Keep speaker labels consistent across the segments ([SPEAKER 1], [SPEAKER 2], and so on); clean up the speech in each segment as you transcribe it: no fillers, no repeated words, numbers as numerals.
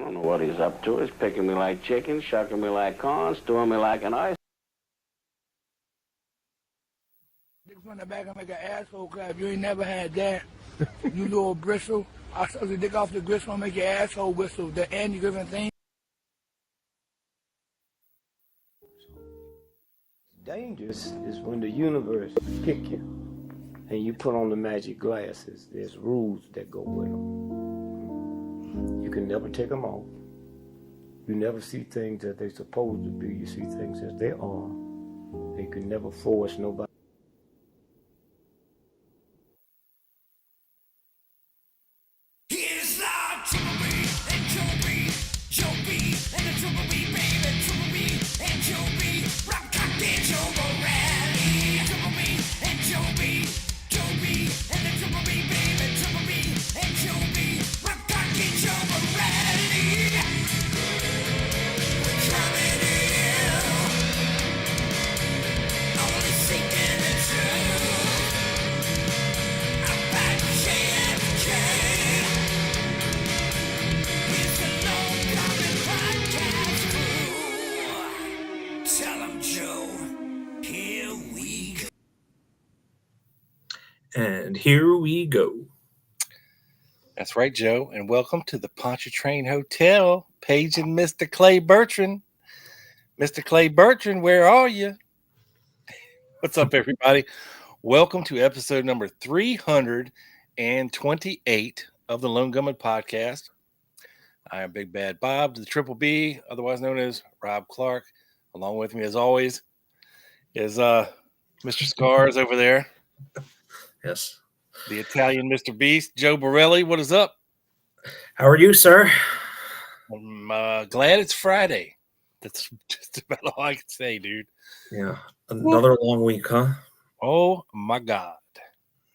[SPEAKER 1] don't know what he's up to. He's picking me like chicken, shucking me like corn, stewing me like an ice.
[SPEAKER 2] Dick from the back and make an asshole clap. You ain't never had that. You little bristle. I'll suck the dick off the gristle and make your asshole whistle. The Andy Griffin thing.
[SPEAKER 3] Dangerous is when the universe pick you and you put on the magic glasses. There's rules that go with them. You can never take them off. You never see things that they're supposed to be. You see things as they are. You can never force nobody.
[SPEAKER 4] Here's our BBB&JOEB, and the BBB, baby, BBB&JOEB, rock, cock, and Joe rally. BBB&JOEB, and the BBB, baby, BBB&JOEB, rock, cock, and Joe rally. We're coming in, only seeking the truth about JFK. It's the Long Coming Podcast crew. Tell 'em, Joe, here we go.
[SPEAKER 5] And here we go.
[SPEAKER 6] That's right, Joe, and welcome to the Pontchartrain Hotel, Paige and Mr. Clay Bertrand. Mr. Clay Bertrand, where are you? What's up, everybody? Welcome to episode number 328 of the Lone Gunman Podcast. I am Big Bad Bob, the Triple B, otherwise known as Rob Clark. Along with me, as always, is Mr. Scars over there,
[SPEAKER 5] Yes.
[SPEAKER 6] the Italian Mr. Beast, Joe Borelli. What is up?
[SPEAKER 5] How are you, sir?
[SPEAKER 6] I'm glad it's Friday. That's just about all I can say, dude.
[SPEAKER 5] Yeah. Another long week, huh?
[SPEAKER 6] Oh my God.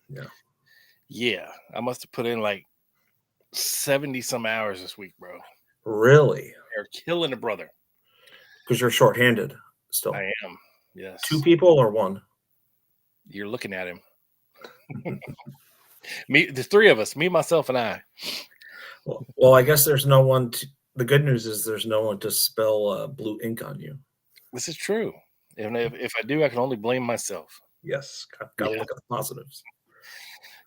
[SPEAKER 5] Yeah.
[SPEAKER 6] Yeah. I must have put in like 70 some hours this week, bro.
[SPEAKER 5] Really?
[SPEAKER 6] They're killing a brother.
[SPEAKER 5] Because you're shorthanded still.
[SPEAKER 6] I am. Yes.
[SPEAKER 5] Two people or one?
[SPEAKER 6] You're looking at him. Me, the three of us, me, myself, and I.
[SPEAKER 5] Well, I guess there's no one. The good news is there's no one to spill blue ink on you.
[SPEAKER 6] This is true. And if I do, I can only blame myself.
[SPEAKER 5] Yes. Got to look at the positives.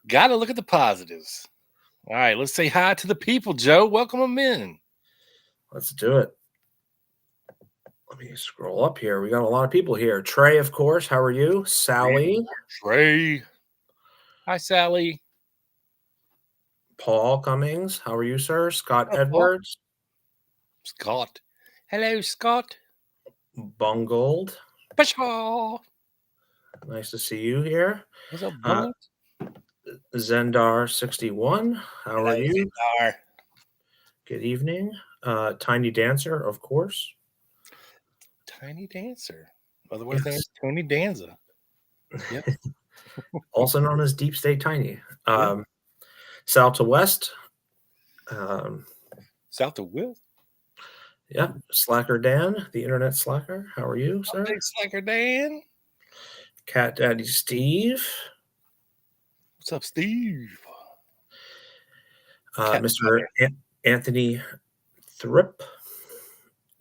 [SPEAKER 6] Got to look at the positives. All right, let's say hi to the people, Joe. Welcome them in.
[SPEAKER 5] Let's do it. Let me scroll up here. We got a lot of people here. Trey, of course. How are you? Sally.
[SPEAKER 6] Trey. Hi, Sally.
[SPEAKER 5] Paul Cummings. How are you, sir? Scott
[SPEAKER 6] Hello,
[SPEAKER 5] Edwards.
[SPEAKER 6] Scott. Hello, Scott.
[SPEAKER 5] Bungold.
[SPEAKER 6] Pshaw.
[SPEAKER 5] Nice to see you here.
[SPEAKER 6] What's up, Bungle?
[SPEAKER 5] Zendar61. How are you?
[SPEAKER 6] Zendar.
[SPEAKER 5] Good evening. Tiny Dancer, of course.
[SPEAKER 6] Tiny Dancer. Otherwise known
[SPEAKER 5] Yes.
[SPEAKER 6] as Tony Danza. Yep.
[SPEAKER 5] Also known as Deep State Tiny.
[SPEAKER 6] Yeah.
[SPEAKER 5] South to West.
[SPEAKER 6] South of Will.
[SPEAKER 5] Yeah. Slacker Dan, the internet slacker. How are you, sir?
[SPEAKER 6] Big Slacker Dan.
[SPEAKER 5] Cat Daddy Steve.
[SPEAKER 6] What's up, Steve?
[SPEAKER 5] Mr. Anthony Thrip.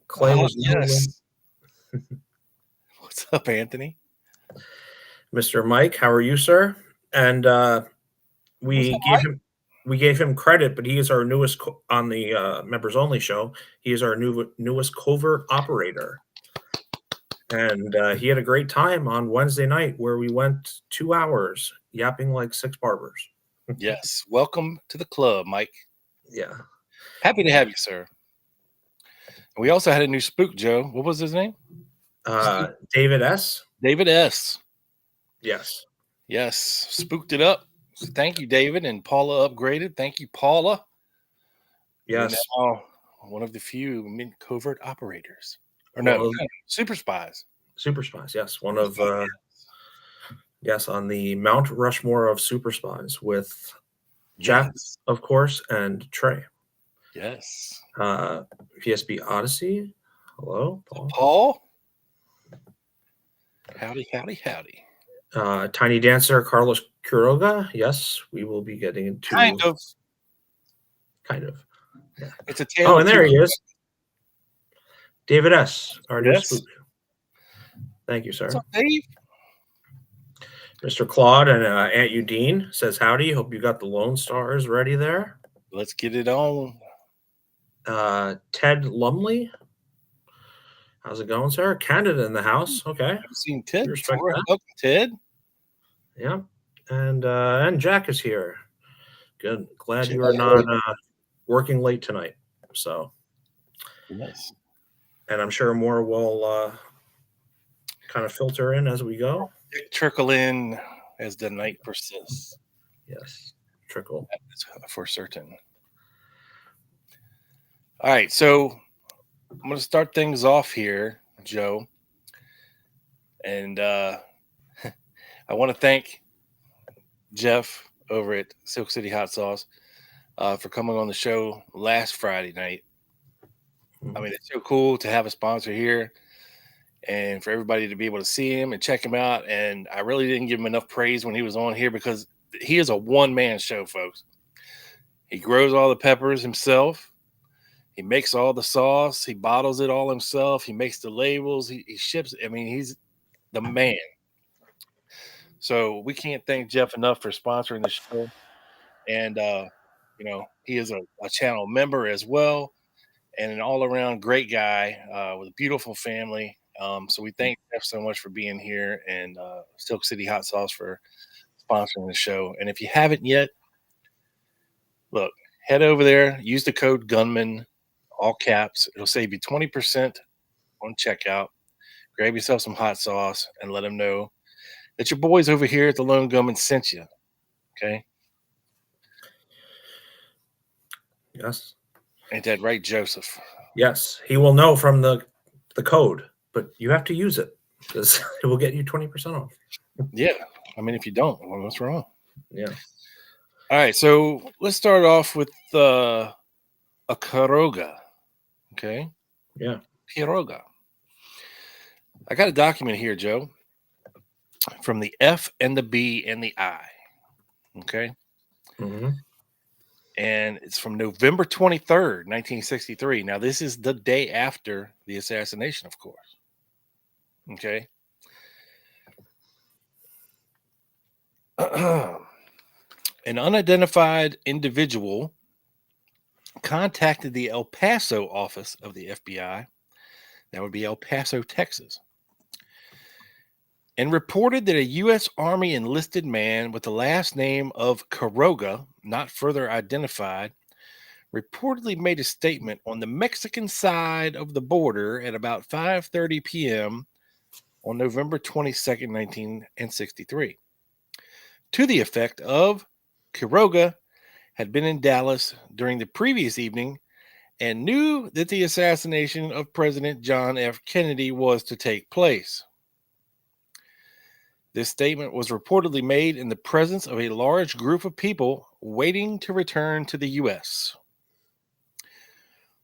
[SPEAKER 5] Clay was
[SPEAKER 6] yes. What's up, Anthony?
[SPEAKER 5] Mr. Mike, how are you, sir? And we gave him credit, but he is our newest on the members only show. He is our newest covert operator, and he had a great time on Wednesday night where we went 2 hours yapping like six barbers.
[SPEAKER 6] Yes, welcome to the club, Mike.
[SPEAKER 5] Yeah,
[SPEAKER 6] Happy to have you, sir. And we also had a new spook, Joe. What was his name?
[SPEAKER 5] David S.
[SPEAKER 6] David S.
[SPEAKER 5] Yes.
[SPEAKER 6] Yes, spooked it up. So thank you, David. And Paula upgraded. Thank you, Paula.
[SPEAKER 5] Yes.
[SPEAKER 6] You're now one of the few covert operators. Or no, super spies.
[SPEAKER 5] Super spies, yes. One of, yes, on the Mount Rushmore of super spies with Jack, of course, and Trey.
[SPEAKER 6] Yes.
[SPEAKER 5] PSB Odyssey. Hello, Paul.
[SPEAKER 6] Paul. Howdy, howdy, howdy.
[SPEAKER 5] Tiny Dancer, Carlos Quiroga. Yes, we will be getting into
[SPEAKER 6] Kind of. It's a tale.
[SPEAKER 5] Oh, and there he is. David S., our new
[SPEAKER 6] Yes.
[SPEAKER 5] spook. Thank you,
[SPEAKER 6] What's
[SPEAKER 5] sir.
[SPEAKER 6] up, Dave?
[SPEAKER 5] Mr. Claude and Aunt Udine says howdy. Hope you got the Lone Stars ready there.
[SPEAKER 6] Let's get it on.
[SPEAKER 5] Ted Lumley. How's it going, sir? Canada in the house. Okay.
[SPEAKER 6] I've seen Ted
[SPEAKER 5] We respect
[SPEAKER 6] before.
[SPEAKER 5] that.
[SPEAKER 6] Welcome, Ted.
[SPEAKER 5] Yeah. And Jack is here. Good. Glad you are not working late tonight. So,
[SPEAKER 6] Yes.
[SPEAKER 5] and I'm sure more will kind of filter in as we go.
[SPEAKER 6] Trickle in as the night persists.
[SPEAKER 5] Yes. Trickle.
[SPEAKER 6] That is for certain. All right. So I'm going to start things off here, Joe. And I want to thank Jeff over at Silk City Hot Sauce for coming on the show last Friday night. I mean, it's so cool to have a sponsor here and for everybody to be able to see him and check him out. And I really didn't give him enough praise when he was on here because he is a one-man show, folks. He grows all the peppers himself. He makes all the sauce. He bottles it all himself. He makes the labels. He ships. I mean, he's the man. So we can't thank Jeff enough for sponsoring the show. And, he is a channel member as well and an all-around great guy with a beautiful family. So we thank Jeff so much for being here and Silk City Hot Sauce for sponsoring the show. And if you haven't yet, look, head over there, use the code Gunman, all caps. It'll save you 20% on checkout. Grab yourself some hot sauce and let them know that your boys over here at the Lone Gunman sent you. Okay?
[SPEAKER 5] Yes.
[SPEAKER 6] Ain't that right, Joseph?
[SPEAKER 5] Yes. He will know from the code, but you have to use it because it will get you 20% off.
[SPEAKER 6] Yeah. I mean, if you don't, well, what's wrong?
[SPEAKER 5] Yeah.
[SPEAKER 6] All right. So let's start off with a Quiroga. Okay?
[SPEAKER 5] Yeah.
[SPEAKER 6] Quiroga. I got a document here, Joe, from the F and the B and the I. Okay?
[SPEAKER 5] Mm-hmm.
[SPEAKER 6] And it's from November 23rd, 1963. Now, this is the day after the assassination, of course. Okay. An unidentified individual contacted the El Paso office of the FBI. That would be El Paso, Texas. And reported that a U.S. Army enlisted man with the last name of Quiroga, not further identified, reportedly made a statement on the Mexican side of the border at about 5:30 p.m. on November 22nd, 1963, to the effect of Quiroga had been in Dallas during the previous evening and knew that the assassination of President John F. Kennedy was to take place. This statement was reportedly made in the presence of a large group of people waiting to return to the U.S.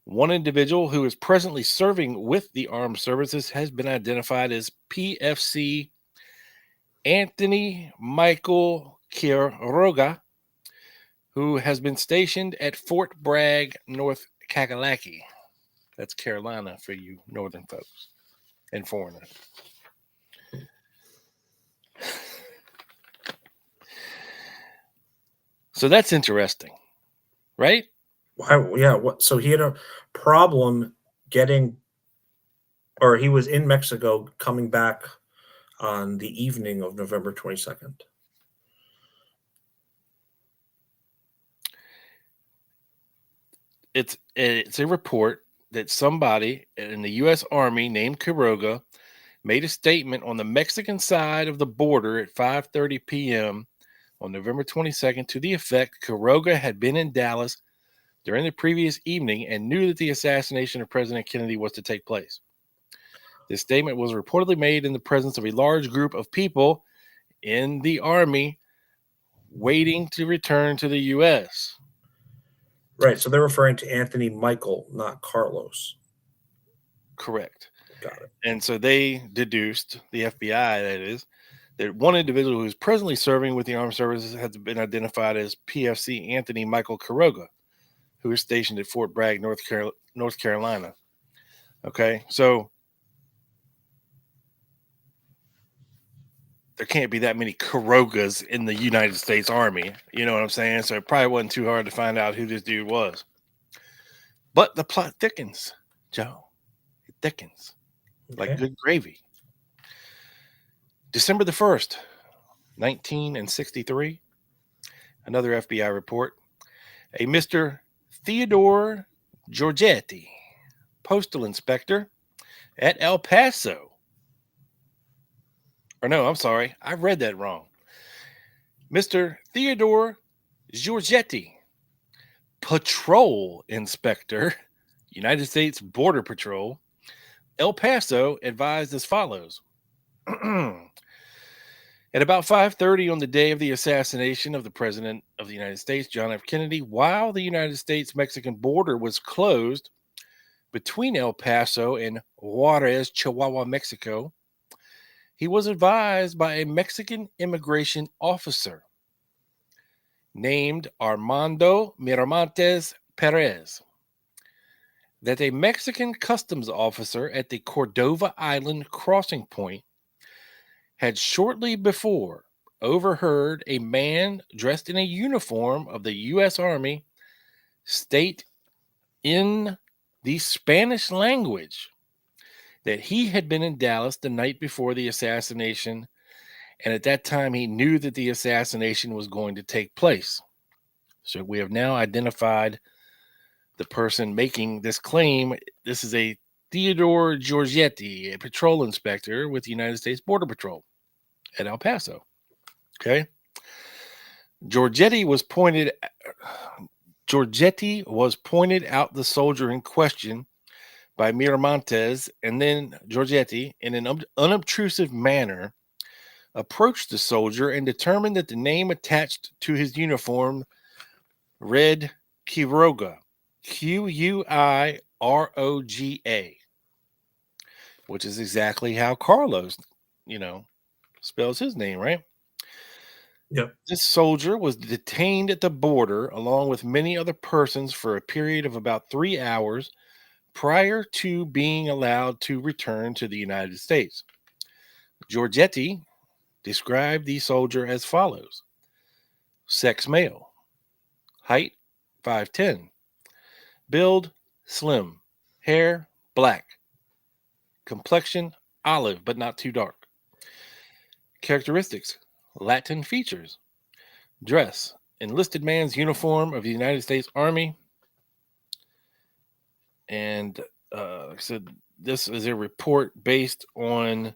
[SPEAKER 6] One individual who is presently serving with the armed services has been identified as PFC Anthony Michael Quiroga, who has been stationed at Fort Bragg, North Kakalaki. That's Carolina for you northern folks and foreigners. So that's interesting, right?
[SPEAKER 5] Yeah. So he had a problem getting, or he was in Mexico coming back on the evening of November 22nd.
[SPEAKER 6] It's a report that somebody in the U.S. Army named Quiroga made a statement on the Mexican side of the border at 5:30 p.m. on November 22nd to the effect Quiroga had been in Dallas during the previous evening and knew that the assassination of President Kennedy was to take place. This statement was reportedly made in the presence of a large group of people in the Army waiting to return to the U.S.
[SPEAKER 5] Right. So they're referring to Anthony Michael, not Carlos.
[SPEAKER 6] Correct.
[SPEAKER 5] Got it.
[SPEAKER 6] And so they deduced, the FBI that is, that one individual who is presently serving with the armed services has been identified as PFC Anthony Michael Koga. who is stationed at Fort Bragg, North Carolina. Okay, so there can't be that many Quirogas in the United States Army. You know what I'm saying? So it probably wasn't too hard to find out who this dude was. But the plot thickens, Joe. It thickens like good gravy. December the 1st, 1963, another FBI report. A Mr. Theodore Giorgetti, postal inspector at El Paso. Or no, I'm sorry. I read that wrong. Mr. Theodore Giorgetti, patrol inspector, United States Border Patrol, El Paso, advised as follows. At about 5:30 on the day of the assassination of the President of the United States, John F. Kennedy, while the United States-Mexican border was closed between El Paso and Juarez, Chihuahua, Mexico, he was advised by a Mexican immigration officer named Armando Miramontes Perez that a Mexican customs officer at the Cordova Island crossing point had shortly before overheard a man dressed in a uniform of the U.S. Army state in the Spanish language that he had been in Dallas the night before the assassination, and at that time he knew that the assassination was going to take place. So we have now identified the person making this claim. This is a Theodore Giorgetti, a patrol inspector with the United States Border Patrol at El Paso. Okay. Giorgetti was pointed out the soldier in question by Miramontes, and then Giorgetti, in an unobtrusive manner, approached the soldier and determined that the name attached to his uniform read Quiroga, Quiroga, which is exactly how Carlos, spells his name, right?
[SPEAKER 5] Yep.
[SPEAKER 6] This soldier was detained at the border along with many other persons for a period of about 3 hours prior to being allowed to return to the United States. Giorgetti described the soldier as follows: sex male, height 5'10", build slim, hair black, complexion olive but not too dark, characteristics Latin features, dress enlisted man's uniform of the United States Army. And like I said, this is a report based on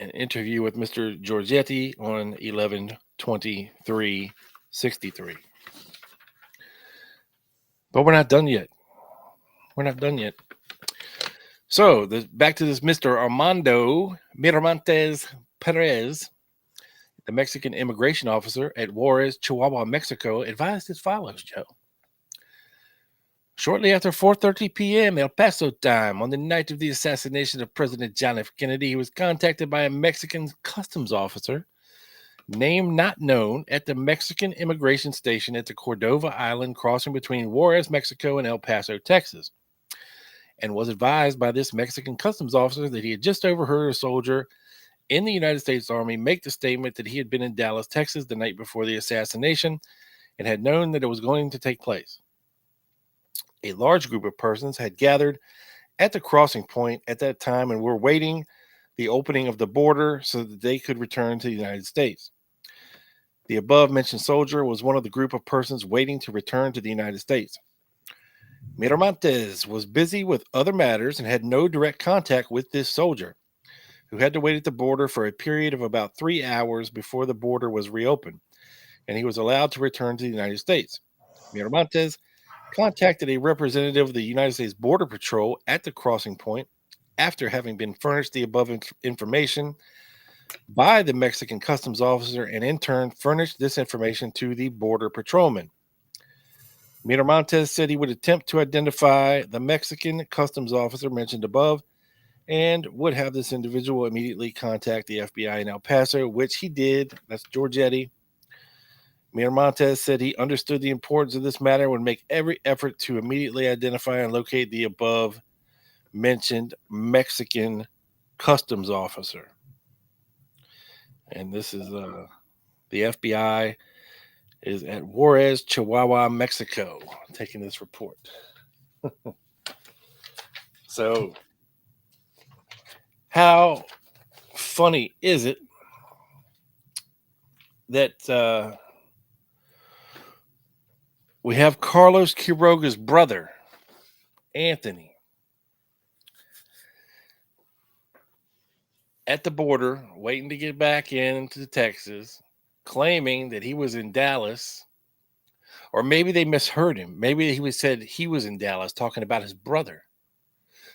[SPEAKER 6] an interview with Mr. Giorgetti on 11/23/63. But we're not done yet. So back to this Mr. Armando Miramontes Perez, the Mexican immigration officer at Juarez, Chihuahua, Mexico, advised as follows, Joe. Shortly after 4:30 p.m. El Paso time on the night of the assassination of President John F. Kennedy, he was contacted by a Mexican customs officer, name not known, at the Mexican immigration station at the Cordova Island crossing between Juarez, Mexico, and El Paso, Texas, and was advised by this Mexican customs officer that he had just overheard a soldier in the United States Army make the statement that he had been in Dallas, Texas the night before the assassination and had known that it was going to take place. A large group of persons had gathered at the crossing point at that time and were waiting the opening of the border so that they could return to the United States. The above-mentioned soldier was one of the group of persons waiting to return to the United States. Miramontes was busy with other matters and had no direct contact with this soldier, who had to wait at the border for a period of about 3 hours before the border was reopened, and he was allowed to return to the United States. Miramontes contacted a representative of the United States Border Patrol at the crossing point after having been furnished the above information by the Mexican customs officer, and in turn furnished this information to the border patrolman. Miramontes said he would attempt to identify the Mexican customs officer mentioned above and would have this individual immediately contact the FBI in El Paso, which he did. That's Giorgetti. Miramontes said he understood the importance of this matter and would make every effort to immediately identify and locate the above mentioned Mexican customs officer. And this is the FBI is at Juarez, Chihuahua, Mexico, taking this report. So, how funny is it that we have Carlos Quiroga's brother, Anthony, at the border waiting to get back into Texas, claiming that he was in Dallas, or maybe they misheard him. Maybe he said he was in Dallas talking about his brother,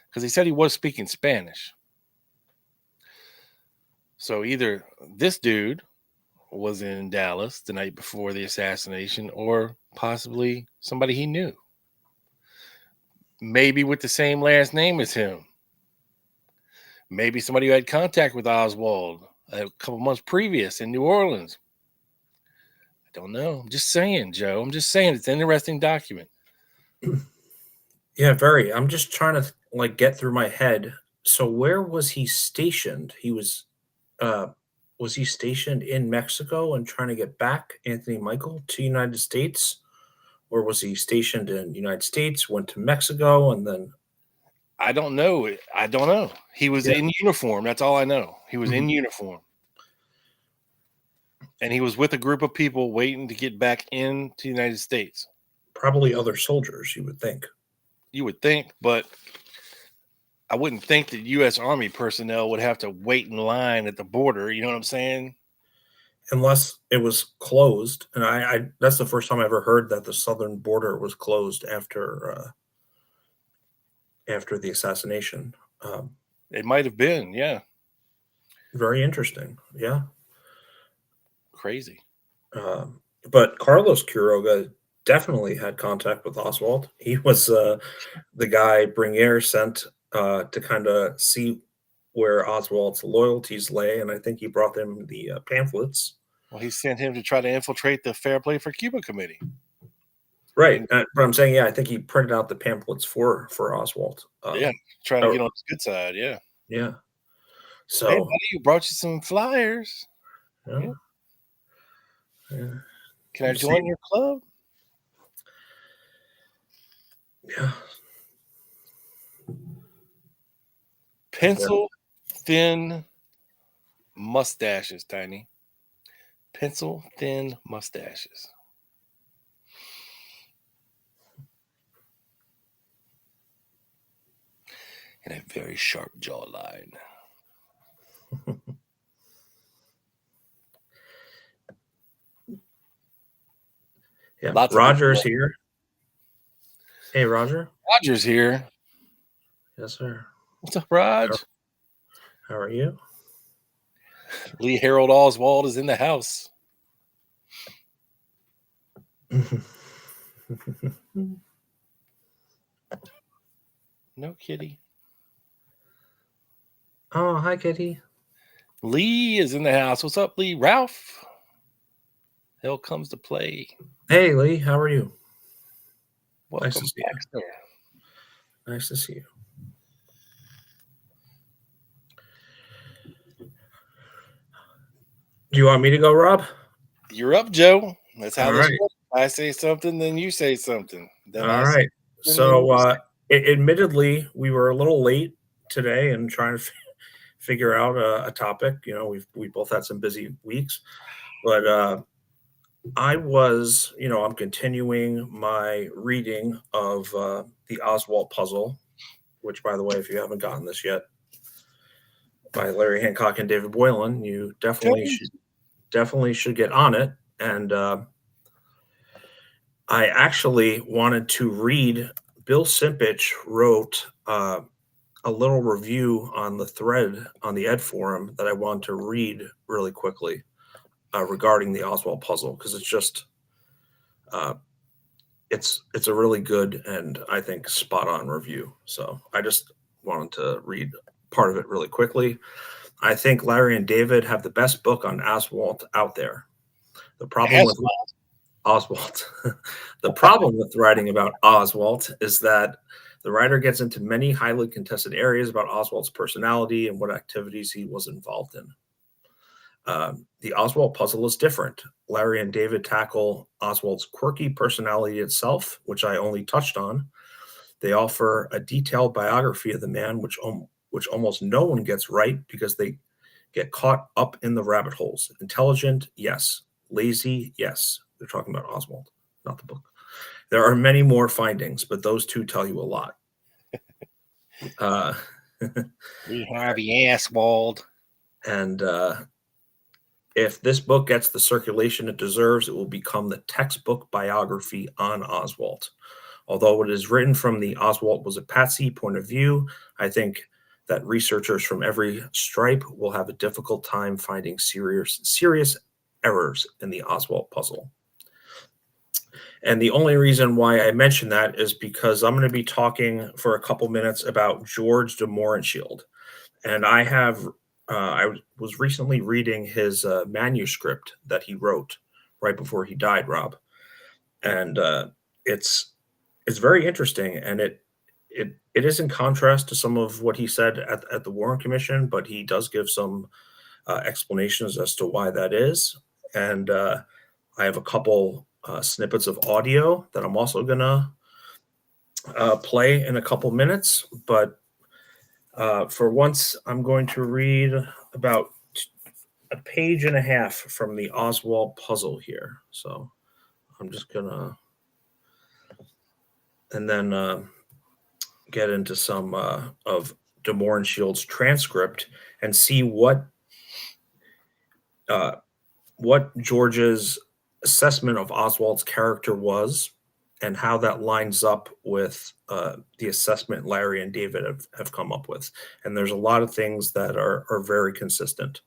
[SPEAKER 6] because he said he was speaking Spanish. So either this dude was in Dallas the night before the assassination, or possibly somebody he knew, maybe with the same last name as him. Maybe somebody who had contact with Oswald a couple months previous in New Orleans. I don't know. I'm just saying, Joe. I'm just saying it's an interesting document.
[SPEAKER 5] Yeah, very. I'm just trying to get through my head. So where was he stationed? He was he stationed in Mexico and trying to get back, Anthony Michael, to United States? Or was he stationed in the United States, went to Mexico, and then...
[SPEAKER 6] I don't know. I don't know. He was in uniform. That's all I know. He was in uniform. And he was with a group of people waiting to get back into the United States.
[SPEAKER 5] Probably other soldiers, you would think.
[SPEAKER 6] You would think, but I wouldn't think that U.S. Army personnel would have to wait in line at the border. You know what I'm saying?
[SPEAKER 5] Unless it was closed. And I that's the first time I ever heard that the southern border was closed after the assassination.
[SPEAKER 6] It might have been, yeah.
[SPEAKER 5] Very interesting, yeah.
[SPEAKER 6] Crazy.
[SPEAKER 5] But Carlos Quiroga definitely had contact with Oswald. He was the guy Bernier sent to kind of see where Oswald's loyalties lay, and I think he brought them the pamphlets.
[SPEAKER 6] Well, he sent him to try to infiltrate the Fair Play for Cuba committee.
[SPEAKER 5] Right, but I'm saying, yeah, I think he printed out the pamphlets for Oswald.
[SPEAKER 6] Yeah, trying to get on his good side. Yeah,
[SPEAKER 5] yeah. So,
[SPEAKER 6] hey, buddy, you brought you some flyers.
[SPEAKER 5] Yeah.
[SPEAKER 6] Can I join your club?
[SPEAKER 5] Yeah.
[SPEAKER 6] Pencil thin mustaches, Tiny. Pencil thin mustaches. And a very sharp jawline.
[SPEAKER 5] Yeah, Roger's here. Hey, Roger.
[SPEAKER 6] Roger's here.
[SPEAKER 5] Yes, sir.
[SPEAKER 6] What's up, Rog?
[SPEAKER 5] How are you?
[SPEAKER 6] Lee Harold Oswald is in the house. No kitty.
[SPEAKER 5] Oh, hi, kitty.
[SPEAKER 6] Lee is in the house. What's up, Lee? Ralph. Hell comes to play.
[SPEAKER 5] Hey, Lee. How are you?
[SPEAKER 6] Welcome
[SPEAKER 5] nice to see
[SPEAKER 6] back,
[SPEAKER 5] you.
[SPEAKER 6] sir.
[SPEAKER 5] Nice to see you. Do you want me to go, Rob?
[SPEAKER 6] You're up, Joe. That's how
[SPEAKER 5] All
[SPEAKER 6] this
[SPEAKER 5] right.
[SPEAKER 6] works. I say something, then you say something. Then
[SPEAKER 5] All right. So, admittedly, we were a little late today and trying to figure out a topic. You know, we both had some busy weeks, but I was, I'm continuing my reading of the Oswald puzzle, which, by the way, if you haven't gotten this yet, by Larry Hancock and David Boylan, you definitely should get on it. And I actually wanted to read. Bill Simpich wrote a little review on the thread on the Ed Forum that I want to read really quickly regarding the Oswald puzzle, because it's just it's a really good and I think spot on review. So I just wanted to read part of it really quickly. I think Larry and David have the best book on Oswald out there. The problem with Oswald. The problem with writing about Oswald is that the writer gets into many highly contested areas about Oswald's personality and what activities he was involved in. The Oswald puzzle is different. Larry and David tackle Oswald's quirky personality itself, which I only touched on. They offer a detailed biography of the man, which almost no one gets right because they get caught up in the rabbit holes. Intelligent, yes. Lazy, yes. They're talking about Oswald, not the book. There are many more findings, but those two tell you a lot.
[SPEAKER 6] We Harvey Oswald.
[SPEAKER 5] And if this book gets the circulation it deserves, it will become the textbook biography on Oswald. Although it is written from the Oswald was a patsy point of view, I think that researchers from every stripe will have a difficult time finding serious errors in the Oswald puzzle. And the only reason why I mention that is because I'm going to be talking for a couple minutes about George de Mohrenschildt. And I was recently reading his manuscript that he wrote right before he died, Rob. And it's very interesting, and it is in contrast to some of what he said at the Warren Commission, but he does give some explanations as to why that is. And I have a couple snippets of audio that I'm also going to play in a couple minutes. But for once, I'm going to read about a page and a half from the Oswald puzzle here. So I'm just going to... and then get into some of de Mohrenschildt's transcript and see what George's assessment of Oswald's character was and how that lines up with the assessment Larry and David have come up with. And there's a lot of things that are very consistent.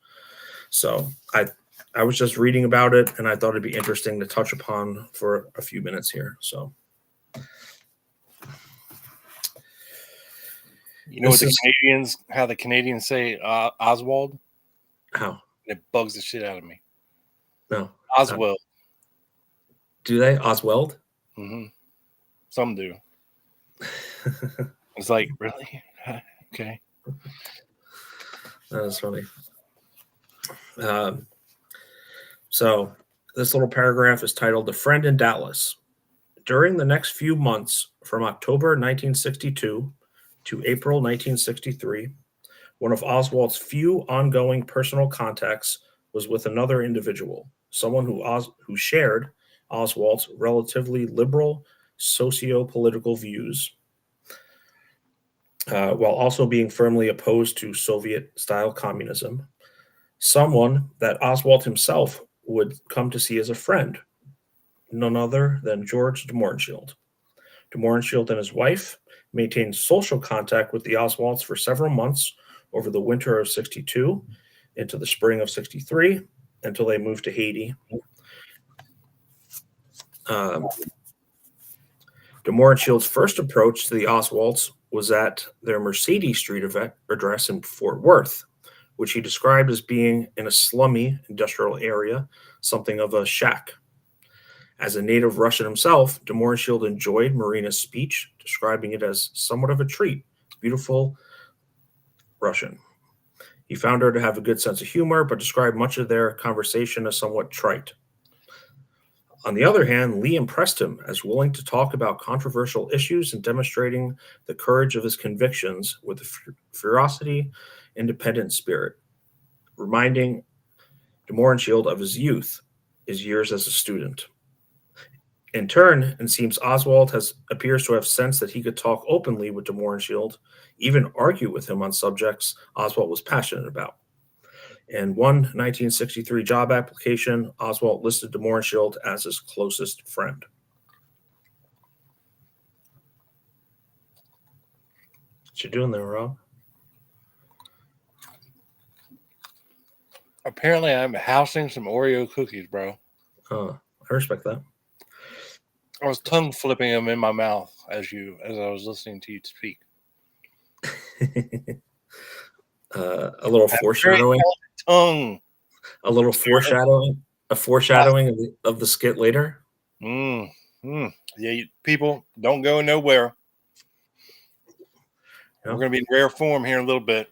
[SPEAKER 5] So I was just reading about it, and I thought it'd be interesting to touch upon for a few minutes here. So.
[SPEAKER 6] You know how the Canadians say Oswald?
[SPEAKER 5] How?
[SPEAKER 6] It bugs the shit out of me.
[SPEAKER 5] No.
[SPEAKER 6] Oswald.
[SPEAKER 5] Do they? Oswald?
[SPEAKER 6] Mm-hmm. Some do. It's like, really? Okay.
[SPEAKER 5] That is funny. So this little paragraph is titled "The Friend in Dallas." During the next few months, from October 1962 to April 1963, one of Oswald's few ongoing personal contacts was with another individual, someone who shared Oswald's relatively liberal socio-political views, while also being firmly opposed to Soviet-style communism, someone that Oswald himself would come to see as a friend, none other than George de Mohrenschildt. De Mohrenschildt and his wife maintained social contact with the Oswalds for several months over the winter of 62 into the spring of 63 until they moved to Haiti. De Mohrenschildt's first approach to the Oswalds was at their Mercedes Street address in Fort Worth, which he described as being in a slummy industrial area, something of a shack. As a native Russian himself, de Mohrenschildt enjoyed Marina's speech, describing it as somewhat of a treat, beautiful Russian. He found her to have a good sense of humor, but described much of their conversation as somewhat trite. On the other hand, Lee impressed him as willing to talk about controversial issues and demonstrating the courage of his convictions with a ferocity, independent spirit, reminding de Mohrenschildt of his youth, his years as a student. In turn, it seems Oswald appears to have sensed that he could talk openly with de Mohrenschildt, even argue with him on subjects Oswald was passionate about. In one 1963 job application, Oswald listed de Mohrenschildt as his closest friend. What you doing there, Rob?
[SPEAKER 6] Apparently, I'm housing some Oreo cookies, bro.
[SPEAKER 5] I respect that.
[SPEAKER 6] I was tongue flipping them in my mouth as I was listening to you speak.
[SPEAKER 5] A little foreshadowing.
[SPEAKER 6] Tongue.
[SPEAKER 5] A little foreshadowing. A foreshadowing of the skit later.
[SPEAKER 6] Yeah, people don't go nowhere.
[SPEAKER 5] Yeah.
[SPEAKER 6] We're going to be in rare form here in a little bit.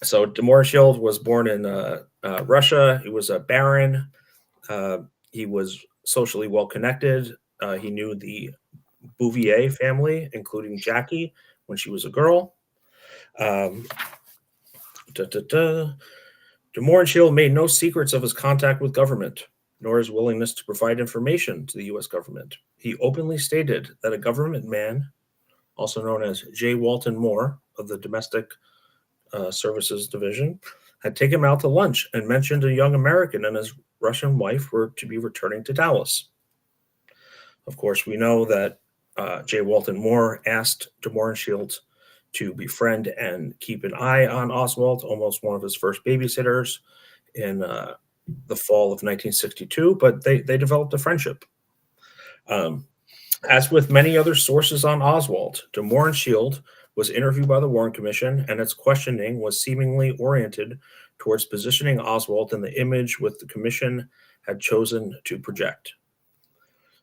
[SPEAKER 5] So Debauchery was born in Russia. He was a baron. He was socially well connected. He knew the Bouvier family, including Jackie, when she was a girl. Debauchery made no secrets of his contact with government, nor his willingness to provide information to the U.S. government. He openly stated that a government man, also known as J. Walton Moore of the Domestic Services Division, had taken him out to lunch and mentioned a young American and his Russian wife were to be returning to Dallas. Of course, we know that J. Walton Moore asked Debauchery to befriend and keep an eye on Oswald, almost one of his first babysitters, in the fall of 1962, but they developed a friendship. As with many other sources on Oswald, Debauchery was interviewed by the Warren Commission, and its questioning was seemingly oriented towards positioning Oswald in the image which the commission had chosen to project.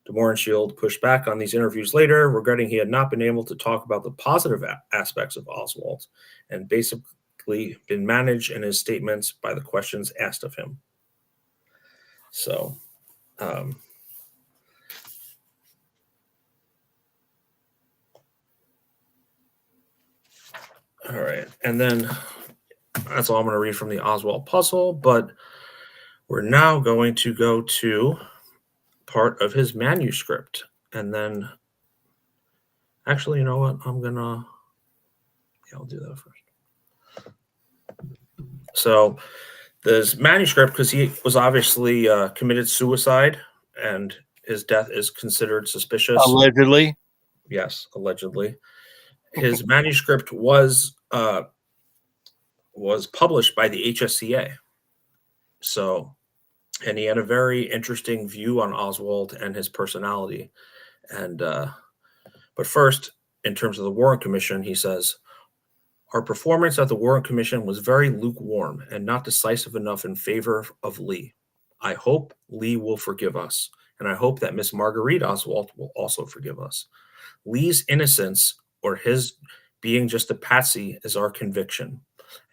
[SPEAKER 5] Debauchery pushed back on these interviews later, regretting he had not been able to talk about the positive aspects of Oswald, and basically been managed in his statements by the questions asked of him. So, all right, and then that's all I'm going to read from the Oswald puzzle, but we're now going to go to part of his manuscript, and then actually, you know what, I'll do that first. So this manuscript, because he was obviously committed suicide and his death is considered suspicious.
[SPEAKER 6] Allegedly.
[SPEAKER 5] Yes, allegedly. His manuscript was published by the HSCA. So, and he had a very interesting view on Oswald and his personality. And but first, in terms of the Warren Commission, he says, our performance at the Warren Commission was very lukewarm and not decisive enough in favor of Lee. I hope Lee will forgive us, and I hope that Miss Marguerite Oswald will also forgive us. Lee's innocence or his being just a patsy is our conviction,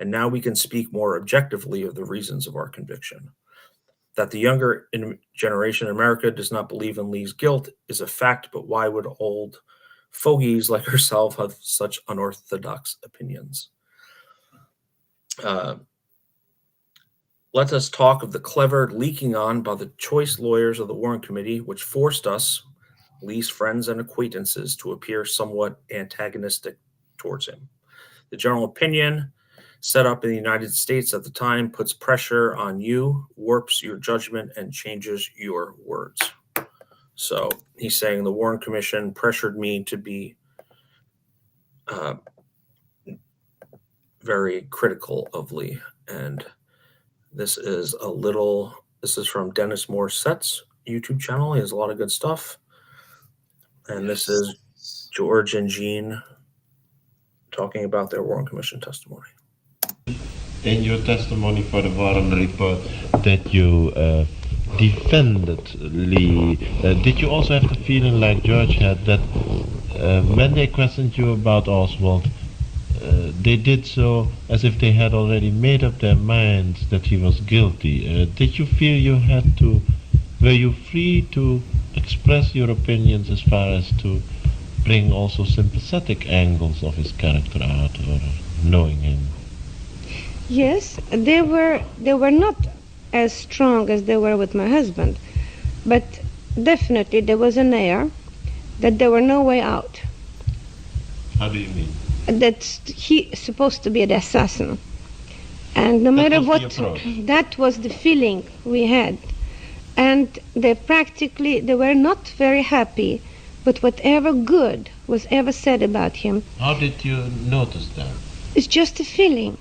[SPEAKER 5] and now we can speak more objectively of the reasons of our conviction. That the younger generation in America does not believe in Lee's guilt is a fact, but why would old fogies like herself have such unorthodox opinions? Let us talk of the clever leaking on by the choice lawyers of the Warren Committee, which forced us, Lee's friends and acquaintances, to appear somewhat antagonistic towards him. The general opinion set up in the United States at the time puts pressure on you, warps your judgment, and changes your words. So he's saying the Warren Commission pressured me to be very critical of Lee. And this is from Dennis Morsette's YouTube channel. He has a lot of good stuff. And this is George and Jean talking about their Warren Commission testimony.
[SPEAKER 7] In your testimony for the Warren report that you defended Lee, did you also have the feeling like George had that when they questioned you about Oswald, they did so as if they had already made up their minds that he was guilty? Did you feel were you free to express your opinions as far as to bring also sympathetic angles of his character out, or knowing him?
[SPEAKER 8] Yes, they were not as strong as they were with my husband, but definitely there was an air that there were no way out.
[SPEAKER 7] How do you mean?
[SPEAKER 8] That he's supposed to be the assassin, and no matter what, that was the feeling we had, and they were not very happy with whatever good was ever said about him.
[SPEAKER 7] How did you notice that?
[SPEAKER 8] It's just a feeling.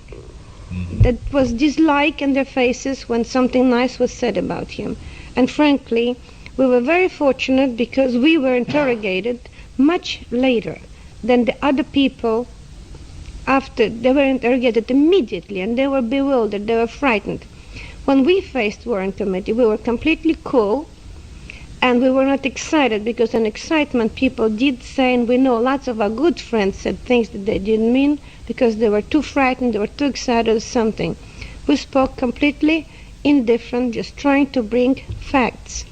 [SPEAKER 8] That was dislike in their faces when something nice was said about him. And frankly, we were very fortunate because we were interrogated much later than the other people. After they were interrogated immediately, and they were bewildered, they were frightened. When we faced Warren Committee, we were completely cool, and we were not excited, because in excitement people did say, and we know lots of our good friends said things that they didn't mean because they were too frightened, they were too excited or something. We spoke completely indifferent, just trying to bring facts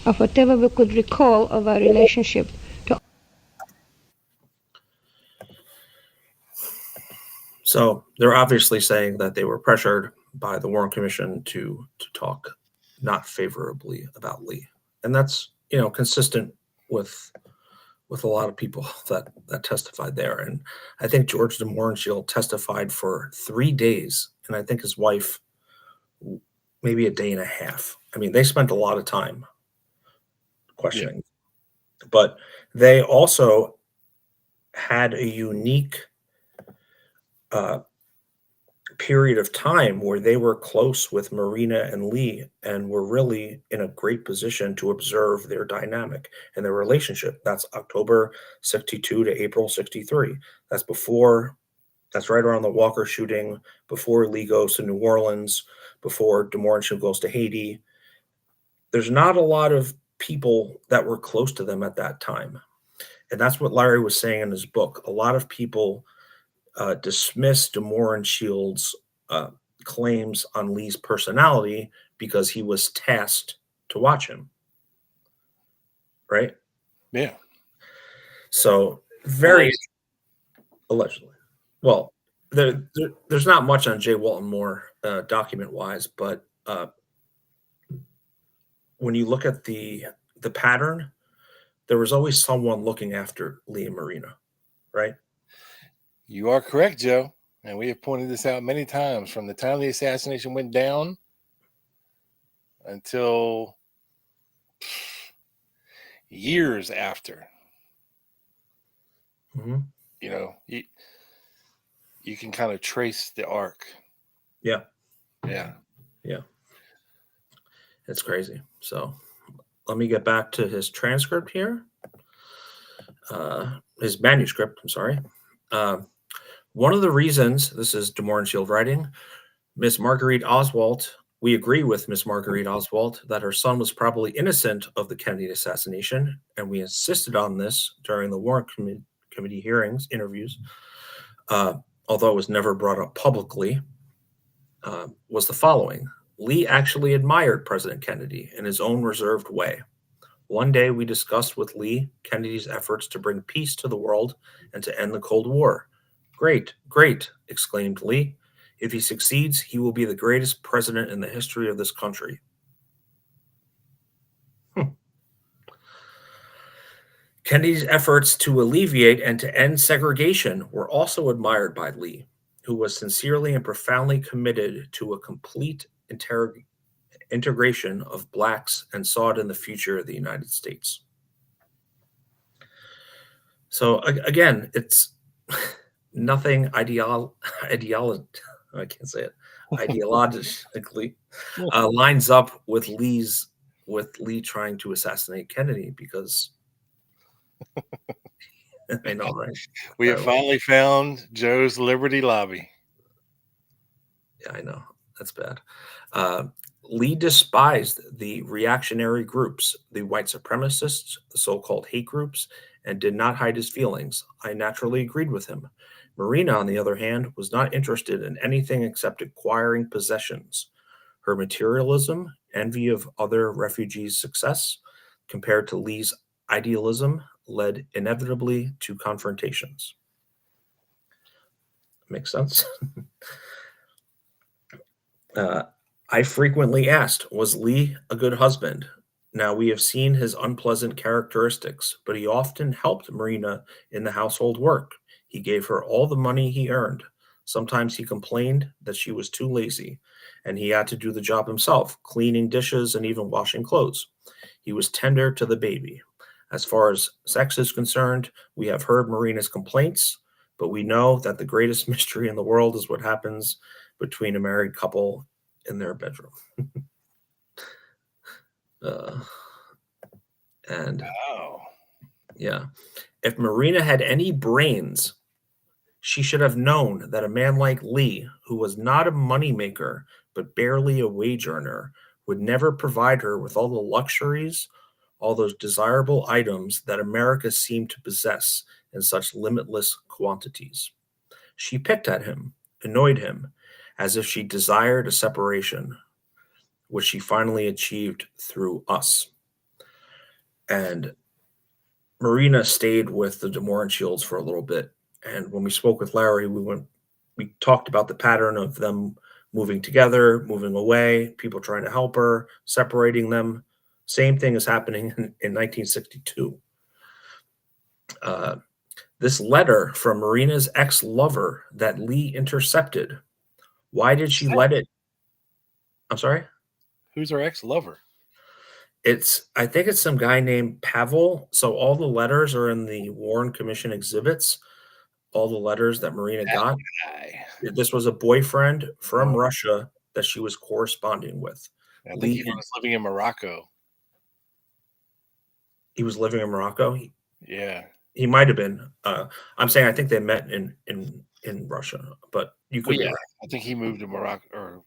[SPEAKER 8] of whatever we could recall of our relationship to.
[SPEAKER 5] So they're obviously saying that they were pressured by the Warren Commission to talk not favorably about Lee, and that's consistent with a lot of people that testified there. And I think George de Mohrenschildt testified for 3 days, and I think his wife maybe a day and a half. I mean, they spent a lot of time questioning, but they also had a unique period of time where they were close with Marina and Lee and were really in a great position to observe their dynamic and their relationship. That's October 62 to April 63. That's right around the Walker shooting, before Lee goes to New Orleans, before de Mohrenschildt goes to Haiti. There's not a lot of people that were close to them at that time. And that's what Larry was saying in his book. A lot of people dismissed de Mohrenschildt's claims on Lee's personality because he was tasked to watch him. Right?
[SPEAKER 6] Yeah.
[SPEAKER 5] So allegedly. Well, there's not much on J. Walton Moore document-wise, but when you look at the pattern, there was always someone looking after Lee and Marina, right?
[SPEAKER 6] You are correct, Joe. And we have pointed this out many times, from the time the assassination went down until years after.
[SPEAKER 5] Mm-hmm.
[SPEAKER 6] You can kind of trace the arc.
[SPEAKER 5] Yeah.
[SPEAKER 6] Yeah.
[SPEAKER 5] Yeah. It's crazy. So let me get back to his transcript here. His manuscript, I'm sorry. One of the reasons, this is de Mohrenschildt writing, Miss Marguerite Oswald, we agree with Miss Marguerite Oswald that her son was probably innocent of the Kennedy assassination, and we insisted on this during the Warren Committee interviews, although it was never brought up publicly, was the following. Lee actually admired President Kennedy in his own reserved way. One day we discussed with Lee Kennedy's efforts to bring peace to the world and to end the Cold War. Great, great, exclaimed Lee. If he succeeds, he will be the greatest president in the history of this country. Kennedy's efforts to alleviate and to end segregation were also admired by Lee, who was sincerely and profoundly committed to a complete integration of blacks and saw it in the future of the United States. So again, it's nothing ideologically lines up with Lee trying to assassinate Kennedy, because I know, right?
[SPEAKER 6] We have finally found Joe's Liberty Lobby.
[SPEAKER 5] Yeah, I know. That's bad. Lee despised the reactionary groups, the white supremacists, the so-called hate groups, and did not hide his feelings. I naturally agreed with him. Marina, on the other hand, was not interested in anything except acquiring possessions. Her materialism, envy of other refugees' success, compared to Lee's idealism, led inevitably to confrontations. Makes sense? I frequently asked, was Lee a good husband? Now, we have seen his unpleasant characteristics, but he often helped Marina in the household work. He gave her all the money he earned. Sometimes he complained that she was too lazy, and he had to do the job himself, cleaning dishes and even washing clothes. He was tender to the baby. As far as sex is concerned, we have heard Marina's complaints, but we know that the greatest mystery in the world is what happens between a married couple in their bedroom. And
[SPEAKER 6] wow.
[SPEAKER 5] Yeah, if Marina had any brains, She should have known that a man like Lee, who was not a moneymaker but barely a wage earner, would never provide her with all the luxuries, all those desirable items that America seemed to possess in such limitless quantities. She picked at him, annoyed him, as if she desired a separation, which she finally achieved through us. And Marina stayed with the DeMoran for a little bit. And when we spoke with Larry, we talked about the pattern of them moving together, moving away, people trying to help her, separating them. Same thing is happening in 1962. This letter from Marina's ex-lover that Lee intercepted. Why did she let it? I'm sorry?
[SPEAKER 6] Who's her ex-lover?
[SPEAKER 5] I think it's some guy named Pavel. So all the letters are in the Warren Commission exhibits. All the letters that Marina got.
[SPEAKER 6] Guy.
[SPEAKER 5] This was a boyfriend from Russia that she was corresponding with.
[SPEAKER 6] I think he was living in Morocco.
[SPEAKER 5] He was living in Morocco.
[SPEAKER 6] Yeah.
[SPEAKER 5] He might have been. I'm saying I think they met in Russia, but you could be right.
[SPEAKER 6] I think he moved to Morocco, or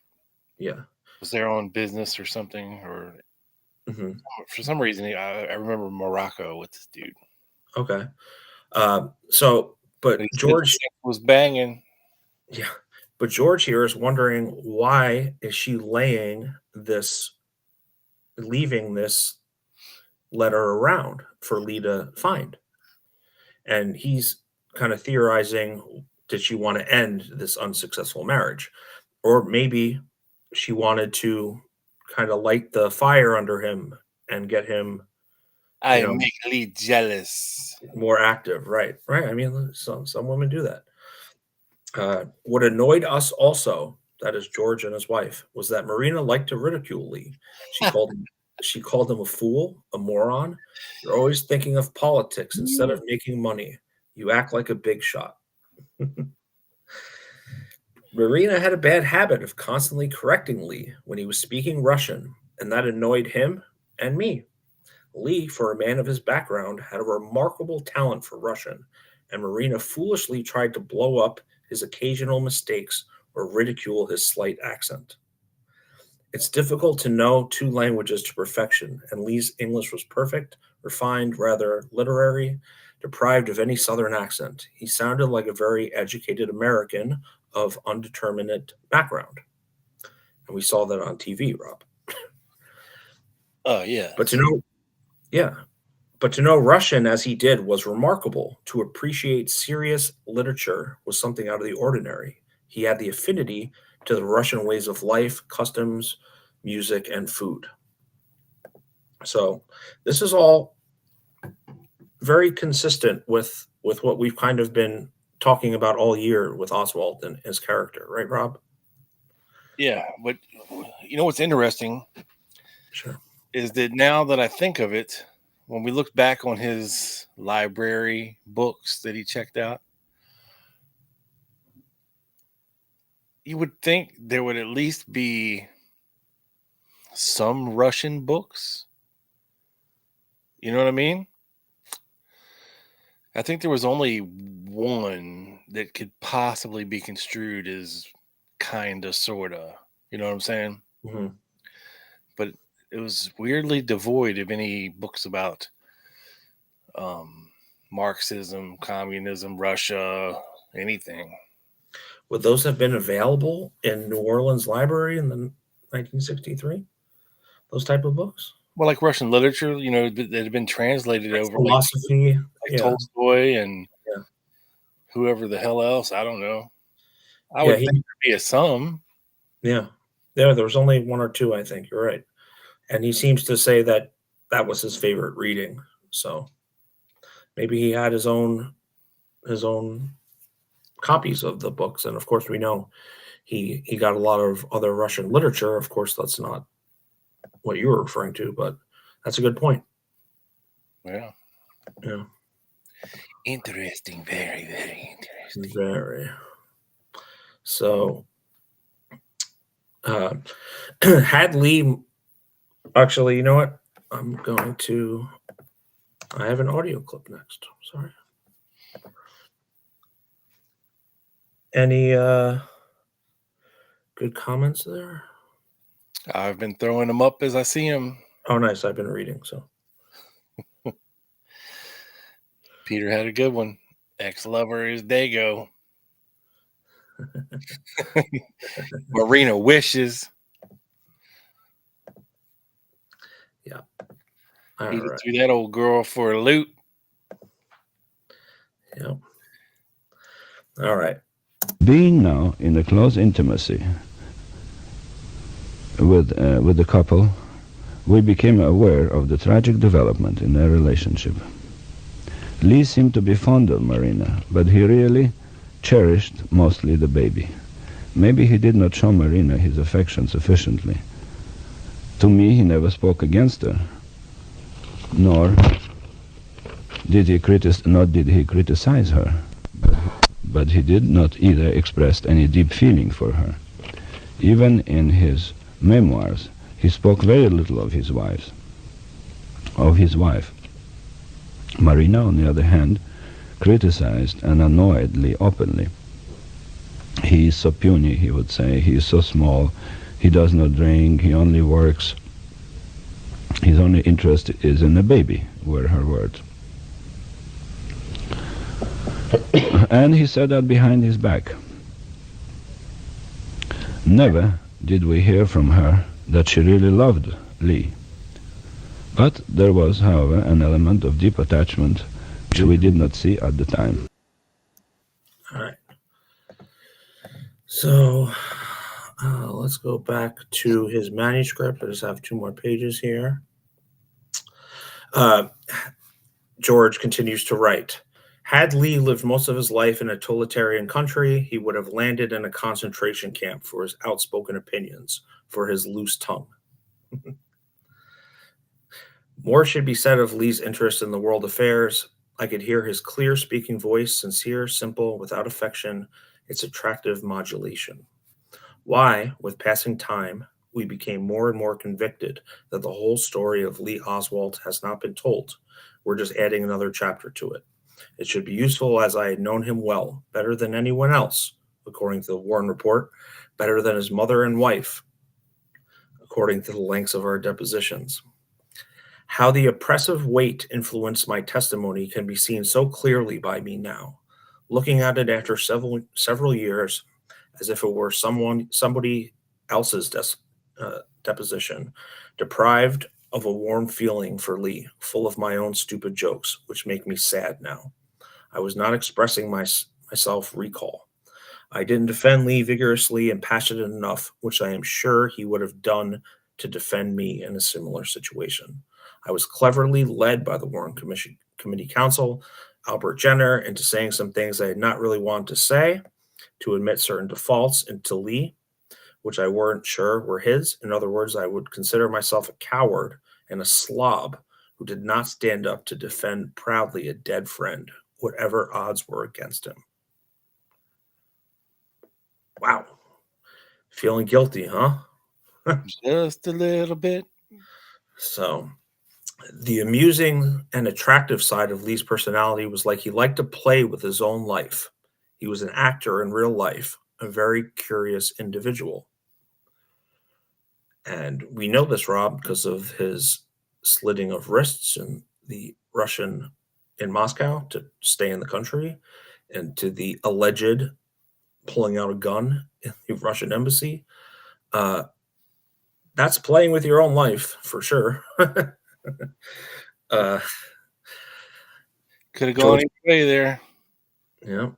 [SPEAKER 6] was there on business or something, or for some reason I remember Morocco with this dude.
[SPEAKER 5] Okay. But George
[SPEAKER 6] was banging.
[SPEAKER 5] Yeah, but George here is wondering, why is she leaving this letter around for Lee to find? And he's kind of theorizing, did she want to end this unsuccessful marriage? Or maybe she wanted to kind of light the fire under him and get him
[SPEAKER 6] make Lee jealous.
[SPEAKER 5] More active, right. I mean, some women do that. What annoyed us also, that is George and his wife, was that Marina liked to ridicule Lee. She called him a fool, a moron. You're always thinking of politics instead of making money. You act like a big shot. Marina had a bad habit of constantly correcting Lee when he was speaking Russian, and that annoyed him and me. Lee, for a man of his background, had a remarkable talent for Russian, and Marina foolishly tried to blow up his occasional mistakes or ridicule his slight accent. It's difficult to know two languages to perfection, and Lee's English was perfect, refined, rather literary, deprived of any Southern accent. He sounded like a very educated American of undeterminate background. And we saw that on TV, Rob.
[SPEAKER 6] Oh, yeah.
[SPEAKER 5] But to know Russian as he did was remarkable. To appreciate serious literature was something out of the ordinary. He had the affinity to the Russian ways of life, customs, music, and food. So this is all very consistent with what we've kind of been talking about all year with Oswald and his character, right, Rob?
[SPEAKER 6] Yeah, but you know what's interesting?
[SPEAKER 5] Sure.
[SPEAKER 6] Is that now that I think of it, when we look back on his library books that he checked out, you would think there would at least be some Russian books. You know what I mean? I think there was only one that could possibly be construed as kind of, sort of. You know what I'm saying?
[SPEAKER 5] Mm-hmm.
[SPEAKER 6] But it was weirdly devoid of any books about Marxism, communism, Russia, anything.
[SPEAKER 5] Would those have been available in New Orleans Library in the 1963? Those type of books?
[SPEAKER 6] Well, like Russian literature, you know, that had been translated
[SPEAKER 5] like
[SPEAKER 6] over
[SPEAKER 5] philosophy,
[SPEAKER 6] like Tolstoy and whoever the hell else. I don't know. I would think there'd be a some.
[SPEAKER 5] Yeah. There was only one or two, I think. You're right. And he seems to say that that was his favorite reading. So maybe he had his own copies of the books. And of course, we know he got a lot of other Russian literature. Of course, that's not what you were referring to, but that's a good point.
[SPEAKER 6] Yeah.
[SPEAKER 5] Yeah.
[SPEAKER 6] Interesting. Very, very interesting.
[SPEAKER 5] Very. So, had Lee actually, you know what? I have an audio clip next. Sorry. Any good comments there?
[SPEAKER 6] I've been throwing them up as I see them.
[SPEAKER 5] Oh, nice. I've been reading, so.
[SPEAKER 6] Peter had a good one. Ex-lover is Dago. Marina wishes.
[SPEAKER 5] Yeah.
[SPEAKER 6] He
[SPEAKER 5] All right.
[SPEAKER 6] threw that old girl for a loot.
[SPEAKER 5] Yep. All right.
[SPEAKER 9] Being now in a close intimacy with the couple, we became aware of the tragic development in their relationship. Lee seemed to be fond of Marina, but he really cherished mostly the baby. Maybe he did not show Marina his affection sufficiently. To me, he never spoke against her, nor did he criticize her, but he did not either express any deep feeling for her. Even in his memoirs, he spoke very little of his wife. Marina, on the other hand, criticized and annoyed Lee openly. He is so puny, he would say. He is so small. He does not drink. He only works. His only interest is in the baby, were her words. And he said that behind his back. Never did we hear from her that she really loved Lee. But there was, however, an element of deep attachment which we did not see at the time.
[SPEAKER 5] All right. So let's go back to his manuscript. I just have 2 more pages here. George continues to write. Had Lee lived most of his life in a totalitarian country, he would have landed in a concentration camp for his outspoken opinions, for his loose tongue. More should be said of Lee's interest in the world affairs. I could hear his clear speaking voice, sincere, simple, without affection, its attractive modulation. Why, with passing time, we became more and more convicted that the whole story of Lee Oswald has not been told. We're just adding another chapter to it. It should be useful as I had known him well, better than anyone else, according to the Warren Report, better than his mother and wife, according to the lengths of our depositions. How the oppressive weight influenced my testimony can be seen so clearly by me now, looking at it after several years as if it were somebody else's deposition, deprived of a warm feeling for Lee, full of my own stupid jokes, which make me sad now. I was not expressing myself recall. I didn't defend Lee vigorously and passionate enough, which I am sure he would have done to defend me in a similar situation. I was cleverly led by the Warren Committee counsel, Albert Jenner, into saying some things I had not really wanted to say, to admit certain defaults into Lee, which I weren't sure were his. In other words, I would consider myself a coward and a slob who did not stand up to defend proudly a dead friend, whatever odds were against him. Wow. Feeling guilty, huh?
[SPEAKER 6] Just a little bit.
[SPEAKER 5] So the amusing and attractive side of Lee's personality was like he liked to play with his own life. He was an actor in real life, a very curious individual. And we know this, Rob, because of his slitting of wrists and the Russian in Moscow to stay in the country, and to the alleged pulling out a gun in the Russian embassy. That's playing with your own life for sure.
[SPEAKER 6] Could have gone any way there.
[SPEAKER 5] Yeah.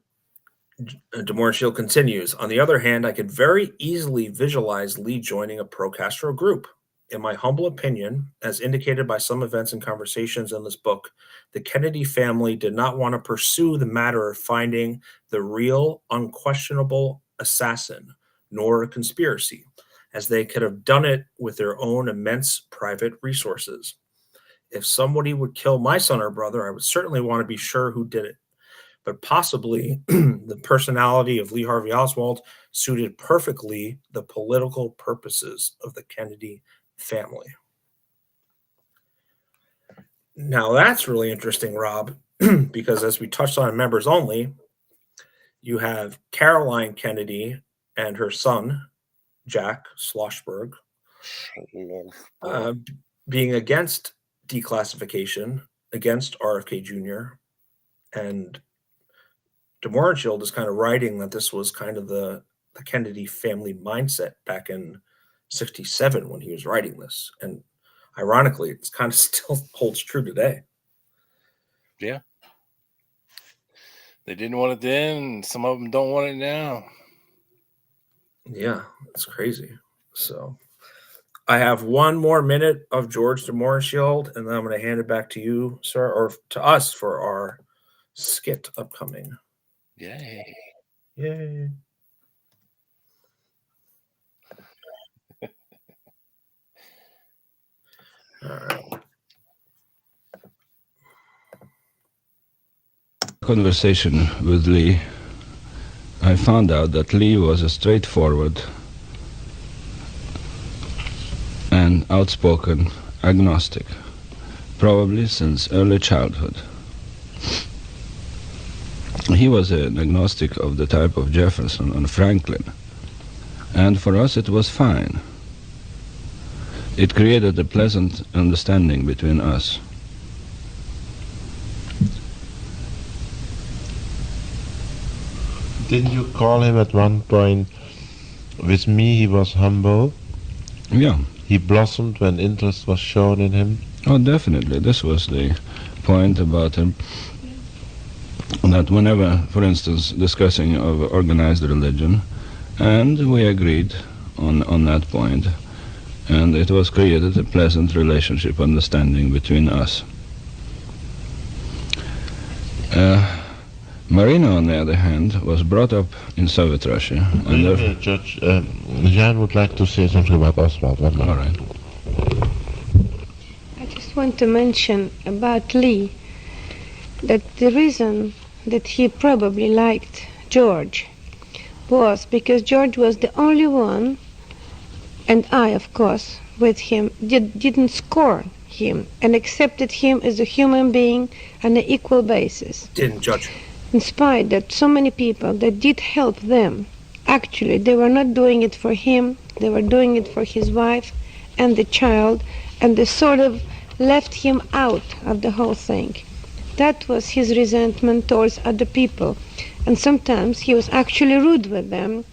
[SPEAKER 5] DeMorshiel continues. On the other hand, I could very easily visualize Lee joining a pro-Castro group. In my humble opinion, as indicated by some events and conversations in this book, the Kennedy family did not want to pursue the matter of finding the real, unquestionable assassin, nor a conspiracy, as they could have done it with their own immense private resources. If somebody would kill my son or brother, I would certainly want to be sure who did it. But possibly the personality of Lee Harvey Oswald suited perfectly the political purposes of the Kennedy family. Now that's really interesting, Rob, because as we touched on members only, You have Caroline Kennedy and her son, Jack Schlossberg, being against declassification, against RFK Jr., and de Mohrenschildt is kind of writing that this was kind of the Kennedy family mindset back in 67 when he was writing this. And ironically, it's kind of still holds true today.
[SPEAKER 6] Yeah. They didn't want it then, and some of them don't want it now.
[SPEAKER 5] Yeah, it's crazy. So I have one more minute of George de Mohrenschildt, and then I'm going to hand it back to you, sir, or to us for our skit upcoming.
[SPEAKER 6] Yay.
[SPEAKER 5] Yay. All right.
[SPEAKER 9] Conversation with Lee, I found out that Lee was a straightforward and outspoken agnostic, probably since early childhood. He was an agnostic of the type of Jefferson and Franklin, and for us it was fine. It created a pleasant understanding between us.
[SPEAKER 7] Didn't you call him at one point, with me he was humble?
[SPEAKER 9] Yeah.
[SPEAKER 7] He blossomed when interest was shown in him?
[SPEAKER 9] Oh, definitely. This was the point about him. That whenever, for instance, discussing of organized religion, and we agreed on that point, and it was created a pleasant relationship, understanding between us. Marina, on the other hand, was brought up in Soviet Russia. And
[SPEAKER 7] Judge, Jan would like to say something about Oswald.
[SPEAKER 9] All right.
[SPEAKER 8] I just want to mention about Lee that the reason that he probably liked George was because George was the only one, and I, of course, with him, didn't scorn him and accepted him as a human being on an equal basis.
[SPEAKER 5] Didn't judge him.
[SPEAKER 8] In spite that so many people that did help them, actually, they were not doing it for him, they were doing it for his wife and the child, and they sort of left him out of the whole thing. That was his resentment towards other people. And sometimes he was actually rude with them,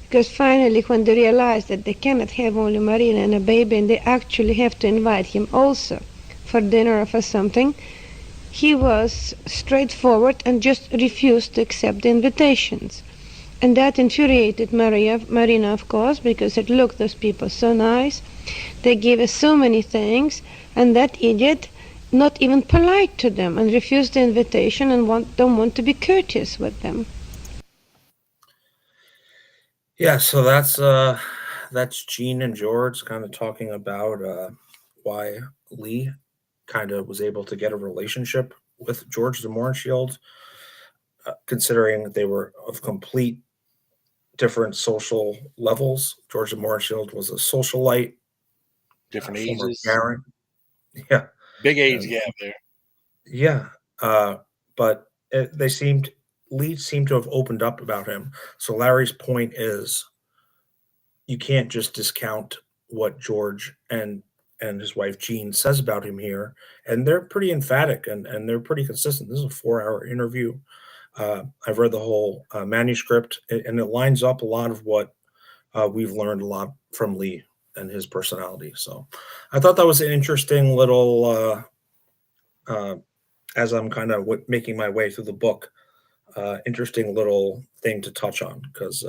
[SPEAKER 8] because finally when they realized that they cannot have only Marina and a baby and they actually have to invite him also for dinner or for something, he was straightforward and just refused to accept the invitations. And that infuriated Marina, of course, because it looked, those people so nice, they gave us so many things, and that idiot not even polite to them and refused the invitation and don't want to be courteous with them.
[SPEAKER 5] Yeah, so that's Gene and George kind of talking about why Lee kind of was able to get a relationship with George de Mohrenschildt, considering they were of complete different social levels. George de Mohrenschildt was a socialite,
[SPEAKER 6] Different
[SPEAKER 5] former
[SPEAKER 6] ages.
[SPEAKER 5] baron. Yeah.
[SPEAKER 6] Big age gap there.
[SPEAKER 5] Yeah. But Lee seemed to have opened up about him. So Larry's point is you can't just discount what George and his wife Jean says about him here. And they're pretty emphatic and they're pretty consistent. This is a 4-hour interview. I've read the whole manuscript, and it lines up a lot of what we've learned a lot from Lee and his personality. So I thought that was an interesting little, as I'm kind of making my way through the book, interesting little thing to touch on, because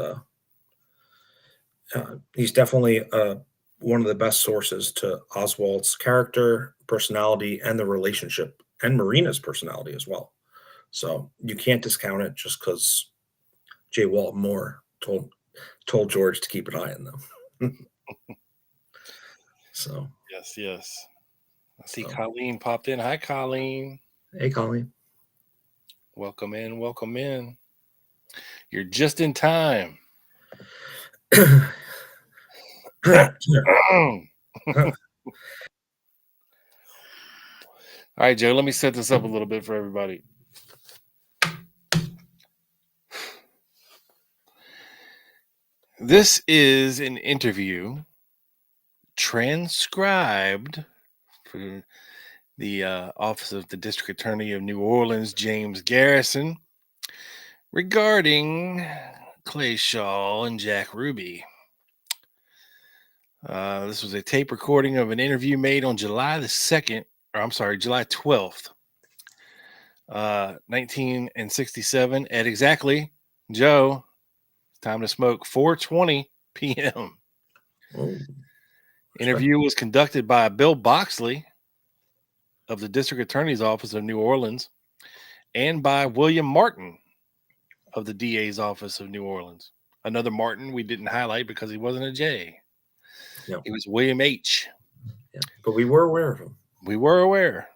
[SPEAKER 5] he's definitely one of the best sources to Oswald's character, personality, and the relationship, and Marina's personality as well. So you can't discount it just because J. Walton Moore told George to keep an eye on them. So
[SPEAKER 6] yes. I see Colleen popped in. Hi, Colleen.
[SPEAKER 5] Hey, Colleen.
[SPEAKER 6] Welcome in. You're just in time. All right, Joe, let me set this up a little bit for everybody. This is an interview transcribed for the Office of the District Attorney of New Orleans, James Garrison, regarding Clay Shaw and Jack Ruby. This was a tape recording of an interview made on July 12th, 1967 at exactly, Joe, time to smoke, 4:20 p.m.
[SPEAKER 5] Oh,
[SPEAKER 6] Interview was conducted by Bill Boxley of the District Attorney's Office of New Orleans and by William Martin of the DA's Office of New Orleans. Another Martin we didn't highlight because he wasn't a J.
[SPEAKER 5] Yeah.
[SPEAKER 6] He was William H.
[SPEAKER 5] Yeah. But we were aware of him.
[SPEAKER 6] We were aware.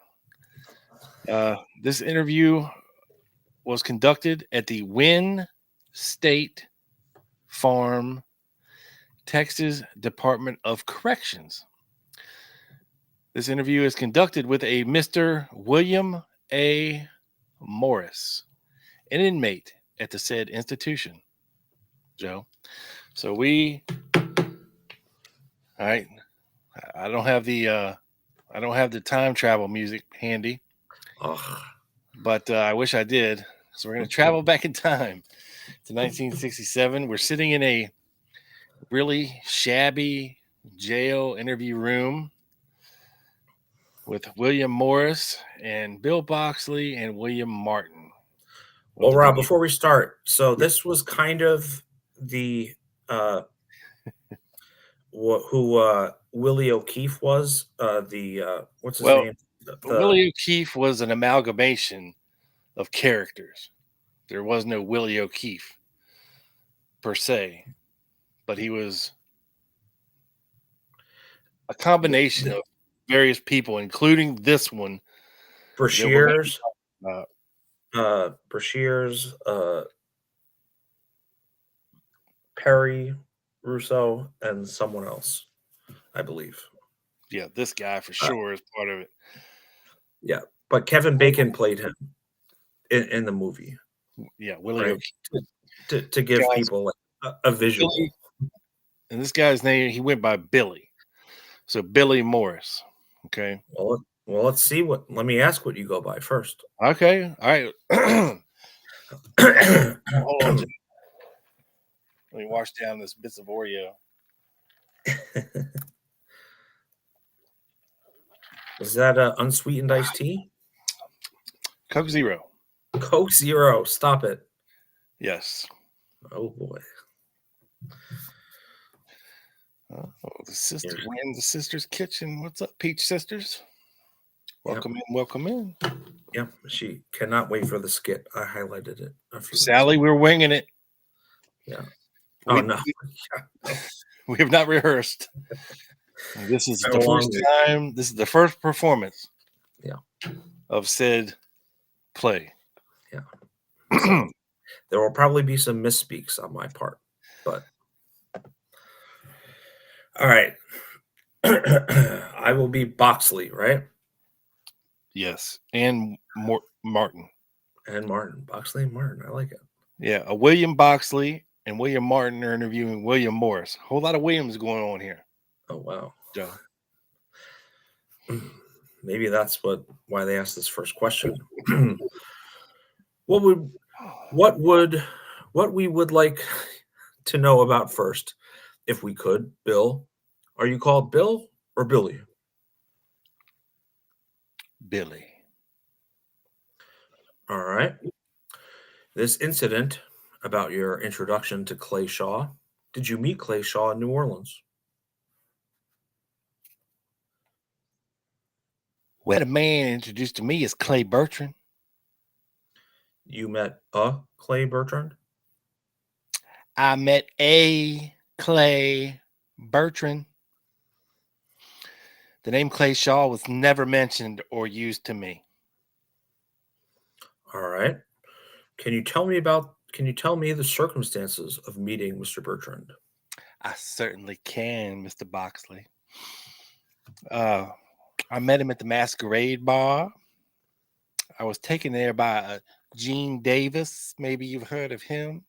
[SPEAKER 6] This interview was conducted at the Wynn State Farm, Texas Department of Corrections. This interview is conducted with a Mr. William A. Morris, an inmate at the said institution. Joe. So all right. I don't have the time travel music handy.
[SPEAKER 5] Oh.
[SPEAKER 6] But I wish I did. So we're going to travel back in time to 1967. We're sitting in a really shabby jail interview room with William Morris and Bill Boxley and William Martin.
[SPEAKER 5] Well, Rob, before we start, so this was kind of the who Willie O'Keefe was. What's his name?
[SPEAKER 6] Willie O'Keefe was an amalgamation of characters. There was no Willie O'Keefe per se, but he was a combination of various people, including this one.
[SPEAKER 5] Brashears, Perry, Russo, and someone else, I believe.
[SPEAKER 6] Yeah, this guy for sure is part of it.
[SPEAKER 5] Yeah, but Kevin Bacon played him in the movie.
[SPEAKER 6] Yeah, Willie O'Keefe.
[SPEAKER 5] To give people a visual.
[SPEAKER 6] Billy, and this guy's name, he went by Billy. So Billy Morris. Okay.
[SPEAKER 5] Well, let's see let me ask what you go by first.
[SPEAKER 6] Okay. All right. Hold on. Let me wash down this bits of Oreo.
[SPEAKER 5] Is that unsweetened iced tea?
[SPEAKER 6] Coke Zero.
[SPEAKER 5] Coke Zero. Stop it.
[SPEAKER 6] Yes.
[SPEAKER 5] Oh boy.
[SPEAKER 6] Oh, the sister. We're in the sister's kitchen. What's up, Peach Sisters? Welcome in. Welcome in.
[SPEAKER 5] Yeah, she cannot wait for the skit. I highlighted it.
[SPEAKER 6] Sally, we're winging it.
[SPEAKER 5] Yeah.
[SPEAKER 6] No. We have not rehearsed. This is the first time. This is the first performance.
[SPEAKER 5] Yeah.
[SPEAKER 6] Of said play.
[SPEAKER 5] Yeah. So, there will probably be some misspeaks on my part, but all right. I will be Boxley, right?
[SPEAKER 6] Yes, and Martin.
[SPEAKER 5] And Martin. Boxley and Martin. I like it.
[SPEAKER 6] Yeah, a William Boxley and William Martin are interviewing William Morris. A whole lot of Williams going on here.
[SPEAKER 5] Oh wow.
[SPEAKER 6] Joe.
[SPEAKER 5] Maybe that's why they asked this first question. What we would like to know about first, if we could, Bill. Are you called Bill or Billy?
[SPEAKER 6] Billy.
[SPEAKER 5] All right. This incident about your introduction to Clay Shaw. Did you meet Clay Shaw in New Orleans?
[SPEAKER 6] Well, the man introduced to me is Clay Bertrand.
[SPEAKER 5] You met Clay Bertrand?
[SPEAKER 6] I met a Clay Bertrand. The name Clay Shaw was never mentioned or used to me.
[SPEAKER 5] All right. Can you tell me the circumstances of meeting Mr. Bertrand?
[SPEAKER 6] I certainly can, Mr. Boxley. I met him at the Masquerade Bar. I was taken there by Gene Davis. Maybe you've heard of him.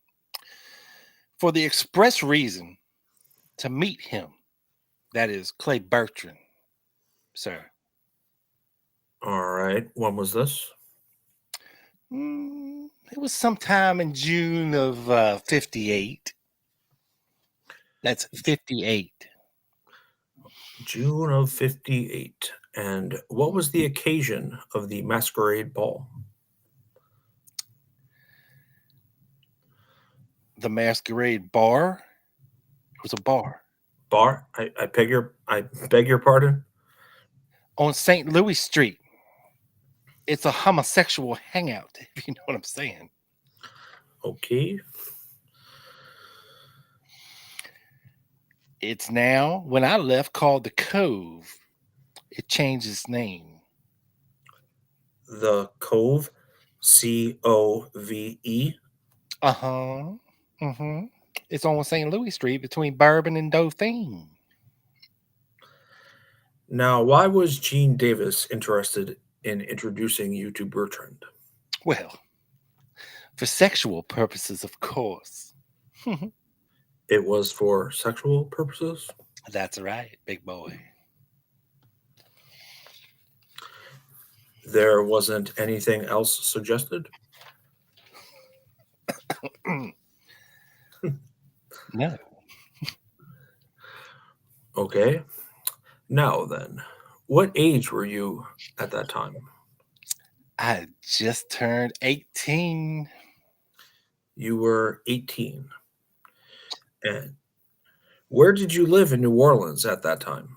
[SPEAKER 6] for the express reason to meet him. That is Clay Bertrand, sir.
[SPEAKER 5] All right. When was this?
[SPEAKER 6] It was sometime in June of 58. That's 58.
[SPEAKER 5] June of 58. And what was the occasion of the masquerade ball?
[SPEAKER 6] The masquerade bar. It was a bar
[SPEAKER 5] Bar? I beg your pardon?
[SPEAKER 6] on St. Louis Street. It's a homosexual hangout, if you know what I'm saying.
[SPEAKER 5] Okay.
[SPEAKER 6] It's now, when I left, called the Cove. It changed its name.
[SPEAKER 5] The Cove, Cove.
[SPEAKER 6] Uh-huh. It's on St. Louis Street between Bourbon and Dauphine.
[SPEAKER 5] Now, why was Gene Davis interested in introducing you to Bertrand?
[SPEAKER 6] Well, for sexual purposes, of course.
[SPEAKER 5] It was for sexual purposes?
[SPEAKER 6] That's right, big boy.
[SPEAKER 5] There wasn't anything else suggested?
[SPEAKER 6] No.
[SPEAKER 5] Okay. Now then, what age were you at that time?
[SPEAKER 6] I had just turned 18.
[SPEAKER 5] You were 18. And where did you live in New Orleans at that time?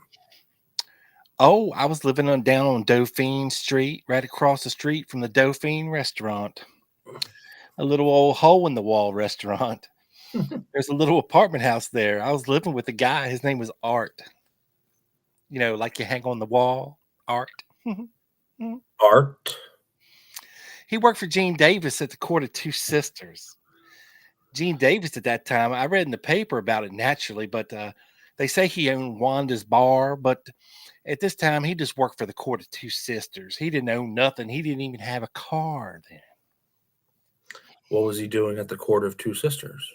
[SPEAKER 6] Oh, I was living down on Dauphine Street, right across the street from the Dauphine restaurant. A little old hole in the wall restaurant. There's a little apartment house there. I was living with a guy. His name was Art. You know, like you hang on the wall, Art.
[SPEAKER 5] Art?
[SPEAKER 6] He worked for Gene Davis at the Court of Two Sisters. Gene Davis at that time, I read in the paper about it naturally, but they say he owned Wanda's bar, but at this time he just worked for the Court of Two Sisters. He didn't own nothing. He didn't even have a car then.
[SPEAKER 5] What was he doing at the Court of Two Sisters?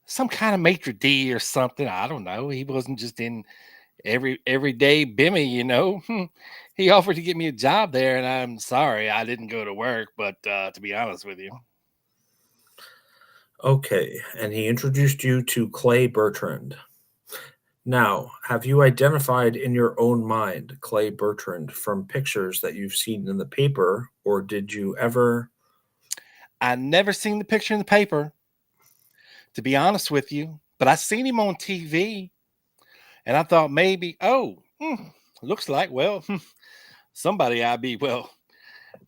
[SPEAKER 6] Some kind of maitre d' or something. I don't know. He wasn't just in everyday bimmy, you know. He offered to get me a job there, and I'm sorry I didn't go to work, but to be honest with you.
[SPEAKER 5] Okay, and he introduced you to Clay Bertrand. Now, have you identified in your own mind Clay Bertrand from pictures that you've seen in the paper, or did you ever?
[SPEAKER 6] I never seen the picture in the paper, to be honest with you, but I seen him on TV, and I thought maybe, looks like, somebody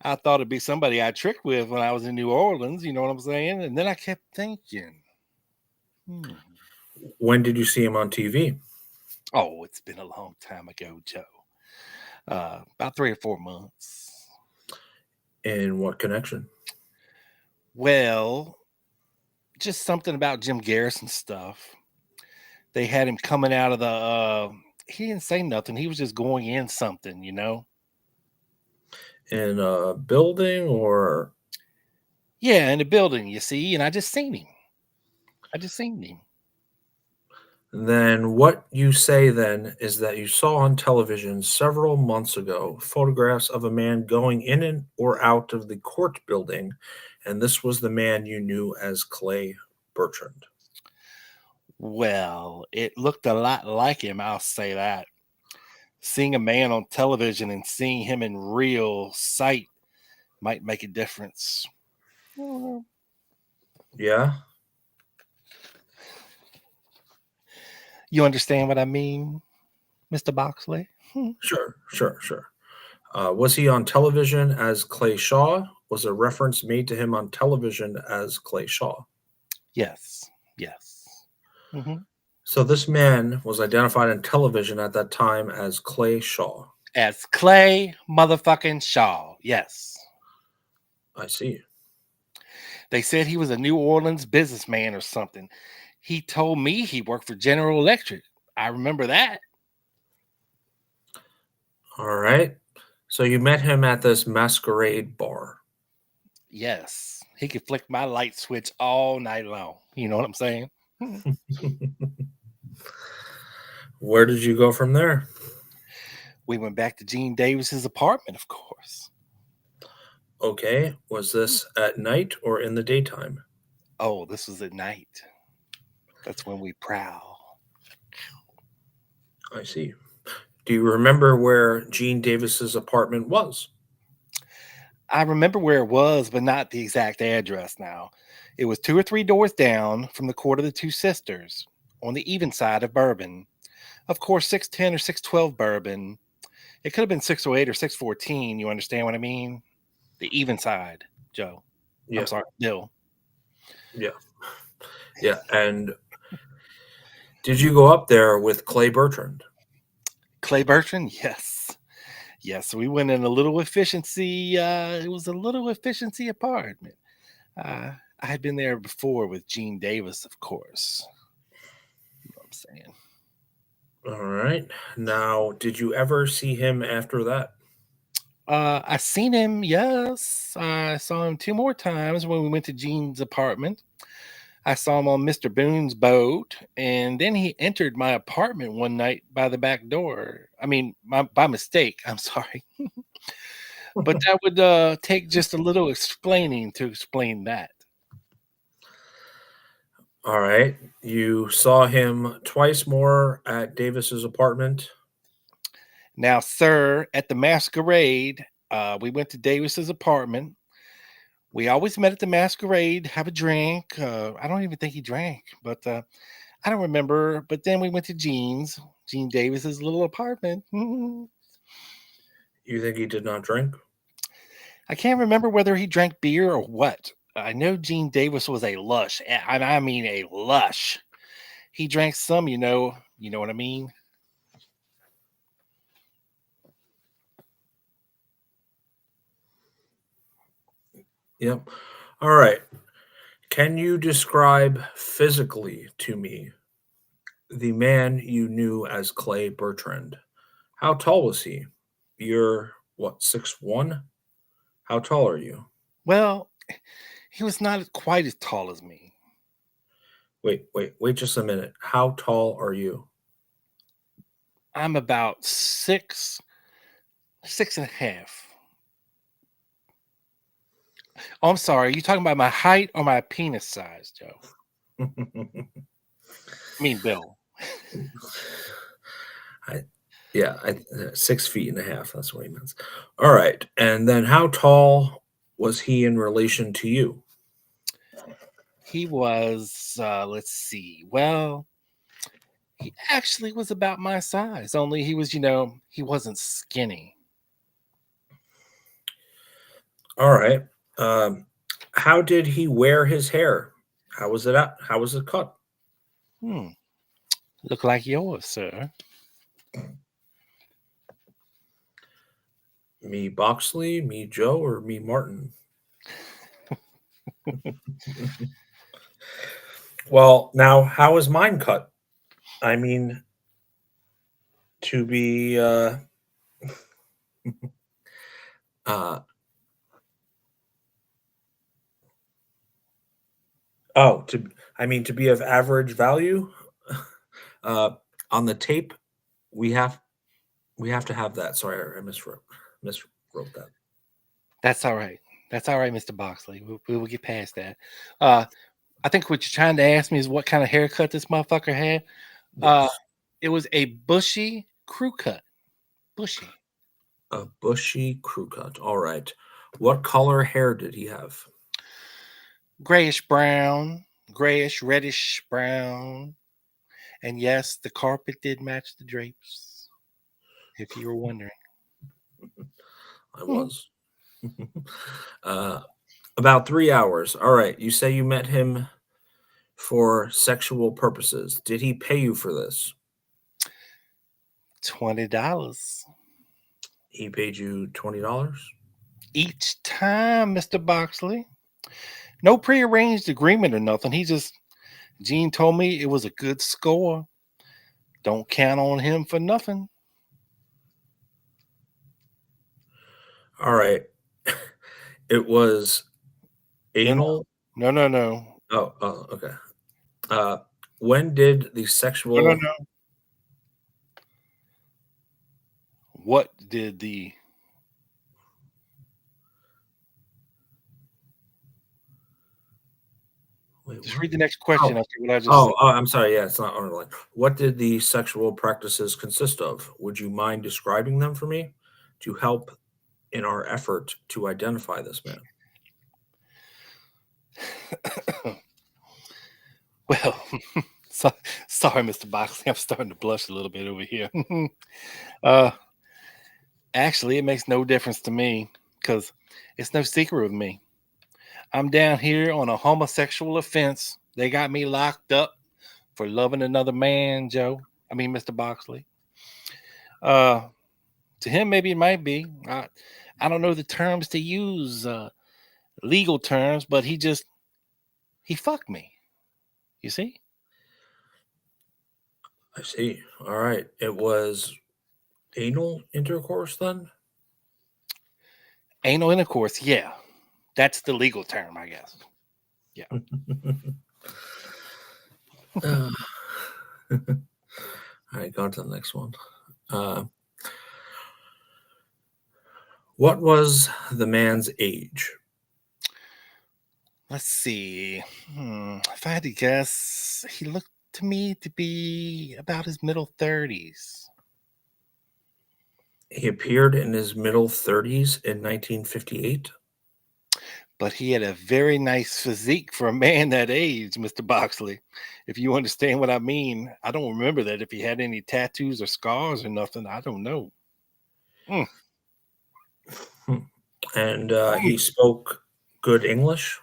[SPEAKER 6] I thought it'd be somebody I tricked with when I was in New Orleans, you know what I'm saying? And then I kept thinking.
[SPEAKER 5] When did you see him on TV?
[SPEAKER 6] Oh, it's been a long time ago, Joe. About 3 or 4 months.
[SPEAKER 5] In what connection?
[SPEAKER 6] Well, just something about Jim Garrison stuff. They had him coming out of the he didn't say nothing. He was just going in something, you know.
[SPEAKER 5] In a building or?
[SPEAKER 6] Yeah, in the building, you see, and I just seen him.
[SPEAKER 5] Then what you say then is that you saw on television several months ago photographs of a man going in and or out of the court building, and this was the man you knew as Clay Bertrand.
[SPEAKER 6] Well, it looked a lot like him, I'll say that. Seeing a man on television and seeing him in real sight might make a difference.
[SPEAKER 5] Yeah?
[SPEAKER 6] You understand what I mean, Mr. Boxley?
[SPEAKER 5] Sure. Was he on television as Clay Shaw? Was a reference made to him on television as Clay Shaw?
[SPEAKER 6] Yes.
[SPEAKER 5] So this man was identified on television at that time as Clay Shaw.
[SPEAKER 6] As Clay motherfucking Shaw, yes.
[SPEAKER 5] I see.
[SPEAKER 6] They said he was a New Orleans businessman or something. He told me he worked for General Electric. I remember that.
[SPEAKER 5] All right. So you met him at this masquerade bar.
[SPEAKER 6] Yes. He could flick my light switch all night long. You know what I'm saying?
[SPEAKER 5] Where did you go from there?
[SPEAKER 6] We went back to Gene Davis's apartment, of course.
[SPEAKER 5] Okay. Was this at night or in the daytime?
[SPEAKER 6] Oh, this was at night. That's when we prowl.
[SPEAKER 5] I see. Do you remember where Gene Davis's apartment was?
[SPEAKER 6] I remember where it was, but not the exact address now. It was 2 or 3 doors down from the Court of the Two Sisters on the even side of Bourbon. Of course, 610 or 612 Bourbon. It could have been 608 or 614. You understand what I mean? The even side, Joe.
[SPEAKER 5] Yeah.
[SPEAKER 6] I'm sorry, Bill.
[SPEAKER 5] Yeah. Yeah. And did you go up there with Clay Bertrand?
[SPEAKER 6] Clay Bertrand? Yes. Yes, we went in a little efficiency. It was a little efficiency apartment. I had been there before with Gene Davis, of course. You know what I'm saying?
[SPEAKER 5] All right. Now, did you ever see him after that?
[SPEAKER 6] I seen him, yes. I saw him 2 more times when we went to Gene's apartment. I saw him on Mr. Boone's boat, and then he entered my apartment one night by the back door. I mean, by mistake. I'm sorry. But that would take just a little explaining to explain that.
[SPEAKER 5] All right. You saw him twice more at Davis's apartment.
[SPEAKER 6] Now, sir, at the masquerade, we went to Davis's apartment. We always met at the masquerade, have a drink. I don't even think he drank, but I don't remember. But then we went to Gene Davis's little apartment.
[SPEAKER 5] You think he did not drink?
[SPEAKER 6] I can't remember whether he drank beer or what. I know Gene Davis was a lush, and I mean a lush. He drank some, you know what I mean?
[SPEAKER 5] Yep. All right. Can you describe physically to me the man you knew as Clay Bertrand? How tall was he? You're what, 6'1"? How tall are you?
[SPEAKER 6] Well, he was not quite as tall as me.
[SPEAKER 5] Wait just a minute. How tall are you?
[SPEAKER 6] I'm about 6'6.5". Oh, I'm sorry. Are you talking about my height or my penis size, Joe? I mean, Bill.
[SPEAKER 5] 6 feet and a half. That's what he means. All right. And then how tall was he in relation to you?
[SPEAKER 6] He was, let's see. Well, he actually was about my size, only he was, he wasn't skinny.
[SPEAKER 5] All right. How did he wear his hair? How was it out? How was it cut?
[SPEAKER 6] Look like yours, sir.
[SPEAKER 5] Me Boxley, me Joe, or me Martin? Well, now how is mine cut? I mean, to be to be of average value. On the tape, we have to have that. Sorry, I miswrote that.
[SPEAKER 6] That's all right. That's all right, Mr. Boxley. We will get past that. I think what you're trying to ask me is what kind of haircut this motherfucker had.
[SPEAKER 5] Yes.
[SPEAKER 6] It was a bushy crew cut. Bushy.
[SPEAKER 5] A bushy crew cut. All right. What color hair did he have?
[SPEAKER 6] Grayish brown, grayish, reddish brown. And yes, the carpet did match the drapes, if you were wondering.
[SPEAKER 5] I was. About 3 hours. All right. You say you met him for sexual purposes. Did he pay you for this?
[SPEAKER 6] $20.
[SPEAKER 5] He paid you $20?
[SPEAKER 6] Each time, Mr. Boxley. No prearranged agreement or nothing. Gene told me it was a good score. Don't count on him for nothing.
[SPEAKER 5] All right. It was Anal?
[SPEAKER 6] No.
[SPEAKER 5] Oh, okay. When did the sexual...
[SPEAKER 6] No. What did the...
[SPEAKER 5] Wait,
[SPEAKER 6] Just
[SPEAKER 5] what?
[SPEAKER 6] read the next question after what I just
[SPEAKER 5] Oh,
[SPEAKER 6] said.
[SPEAKER 5] I'm sorry. Yeah, it's not underlined. What did the sexual practices consist of? Would you mind describing them for me to help in our effort to identify this man?
[SPEAKER 6] Well, sorry, Mr. Boxley. I'm starting to blush a little bit over here. Actually, it makes no difference to me because it's no secret with me. I'm down here on a homosexual offense. They got me locked up for loving another man, Mr. Boxley. To him, maybe it might be. I don't know the terms to use, legal terms, but he fucked me. You see?
[SPEAKER 5] I see. All right. It was anal intercourse then?
[SPEAKER 6] Anal intercourse, yeah. That's the legal term, I guess. Yeah.
[SPEAKER 5] All right, go on to the next one. What was the man's age?
[SPEAKER 6] Let's see. If I had to guess, he looked to me to be about his middle 30s.
[SPEAKER 5] He appeared in his middle 30s in 1958.
[SPEAKER 6] But he had a very nice physique for a man that age, Mr. Boxley. If you understand what I mean. I don't remember that if he had any tattoos or scars or nothing. I don't know.
[SPEAKER 5] And he spoke good English.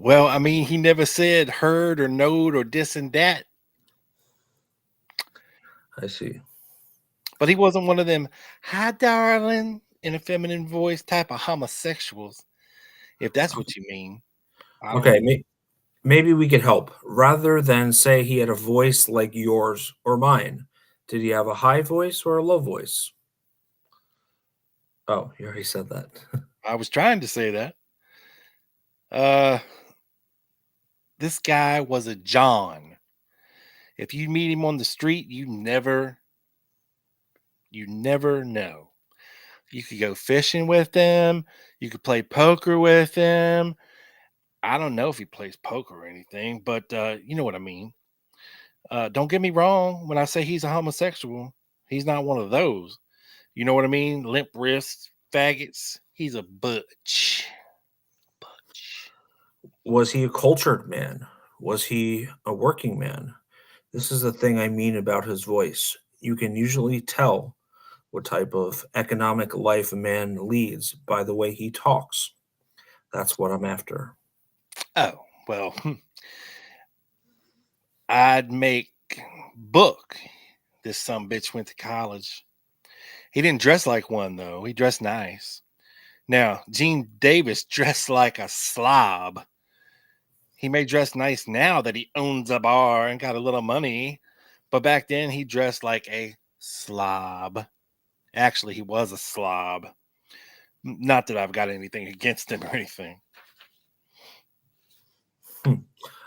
[SPEAKER 6] Well, I mean, he never said heard or knowed or this and that.
[SPEAKER 5] I see.
[SPEAKER 6] But he wasn't one of them, hi, darling, in a feminine voice type of homosexuals, if that's what you mean.
[SPEAKER 5] Okay, maybe we could help. Rather than say he had a voice like yours or mine, did he have a high voice or a low voice? Oh, you already said that.
[SPEAKER 6] I was trying to say that. This guy was a John. If you meet him on the street, you never know. You could go fishing with him. You could play poker with him. I don't know if he plays poker or anything, but you know what I mean. Don't get me wrong. When I say he's a homosexual, he's not one of those. You know what I mean? Limp wrists, faggots. He's a butch.
[SPEAKER 5] Was he a cultured man? Was he a working man? This is the thing I mean about his voice. You can usually tell what type of economic life a man leads by the way he talks. That's what I'm after.
[SPEAKER 6] Oh, well, I'd make book this sumbitch went to college. He didn't dress like one, though. He dressed nice. Now, Gene Davis dressed like a slob. He may dress nice now that he owns a bar and got a little money, but back then he dressed like a slob. Actually, he was a slob. Not that I've got anything against him or anything.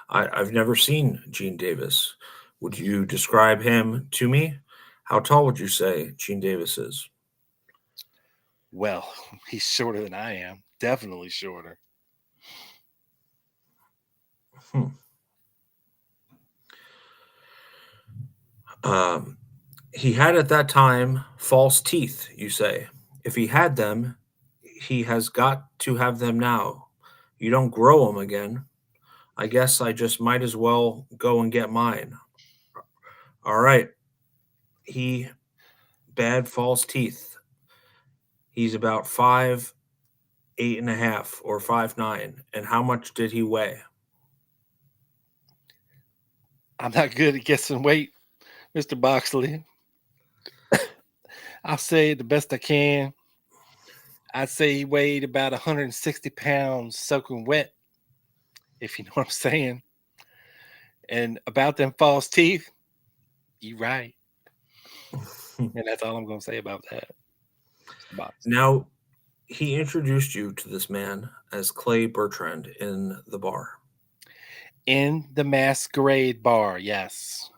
[SPEAKER 5] I've never seen Gene Davis. Would you describe him to me? How tall would you say Gene Davis is?
[SPEAKER 6] Well, he's shorter than I am. Definitely shorter.
[SPEAKER 5] He had at that time false teeth, you say. If he had them, he has got to have them now. You don't grow them again. I guess I just might as well go and get mine. All right. He bad false teeth. He's about 5'8.5" or 5'9". And how much did he weigh?
[SPEAKER 6] I'm not good at guessing weight, Mr. Boxley. I'll say the best I can. I'd say he weighed about 160 pounds soaking wet, if you know what I'm saying. And about them false teeth, you right. And that's all I'm going to say about that.
[SPEAKER 5] Now, he introduced you to this man as Clay Bertrand in the bar.
[SPEAKER 6] In the Masquerade Bar, yes.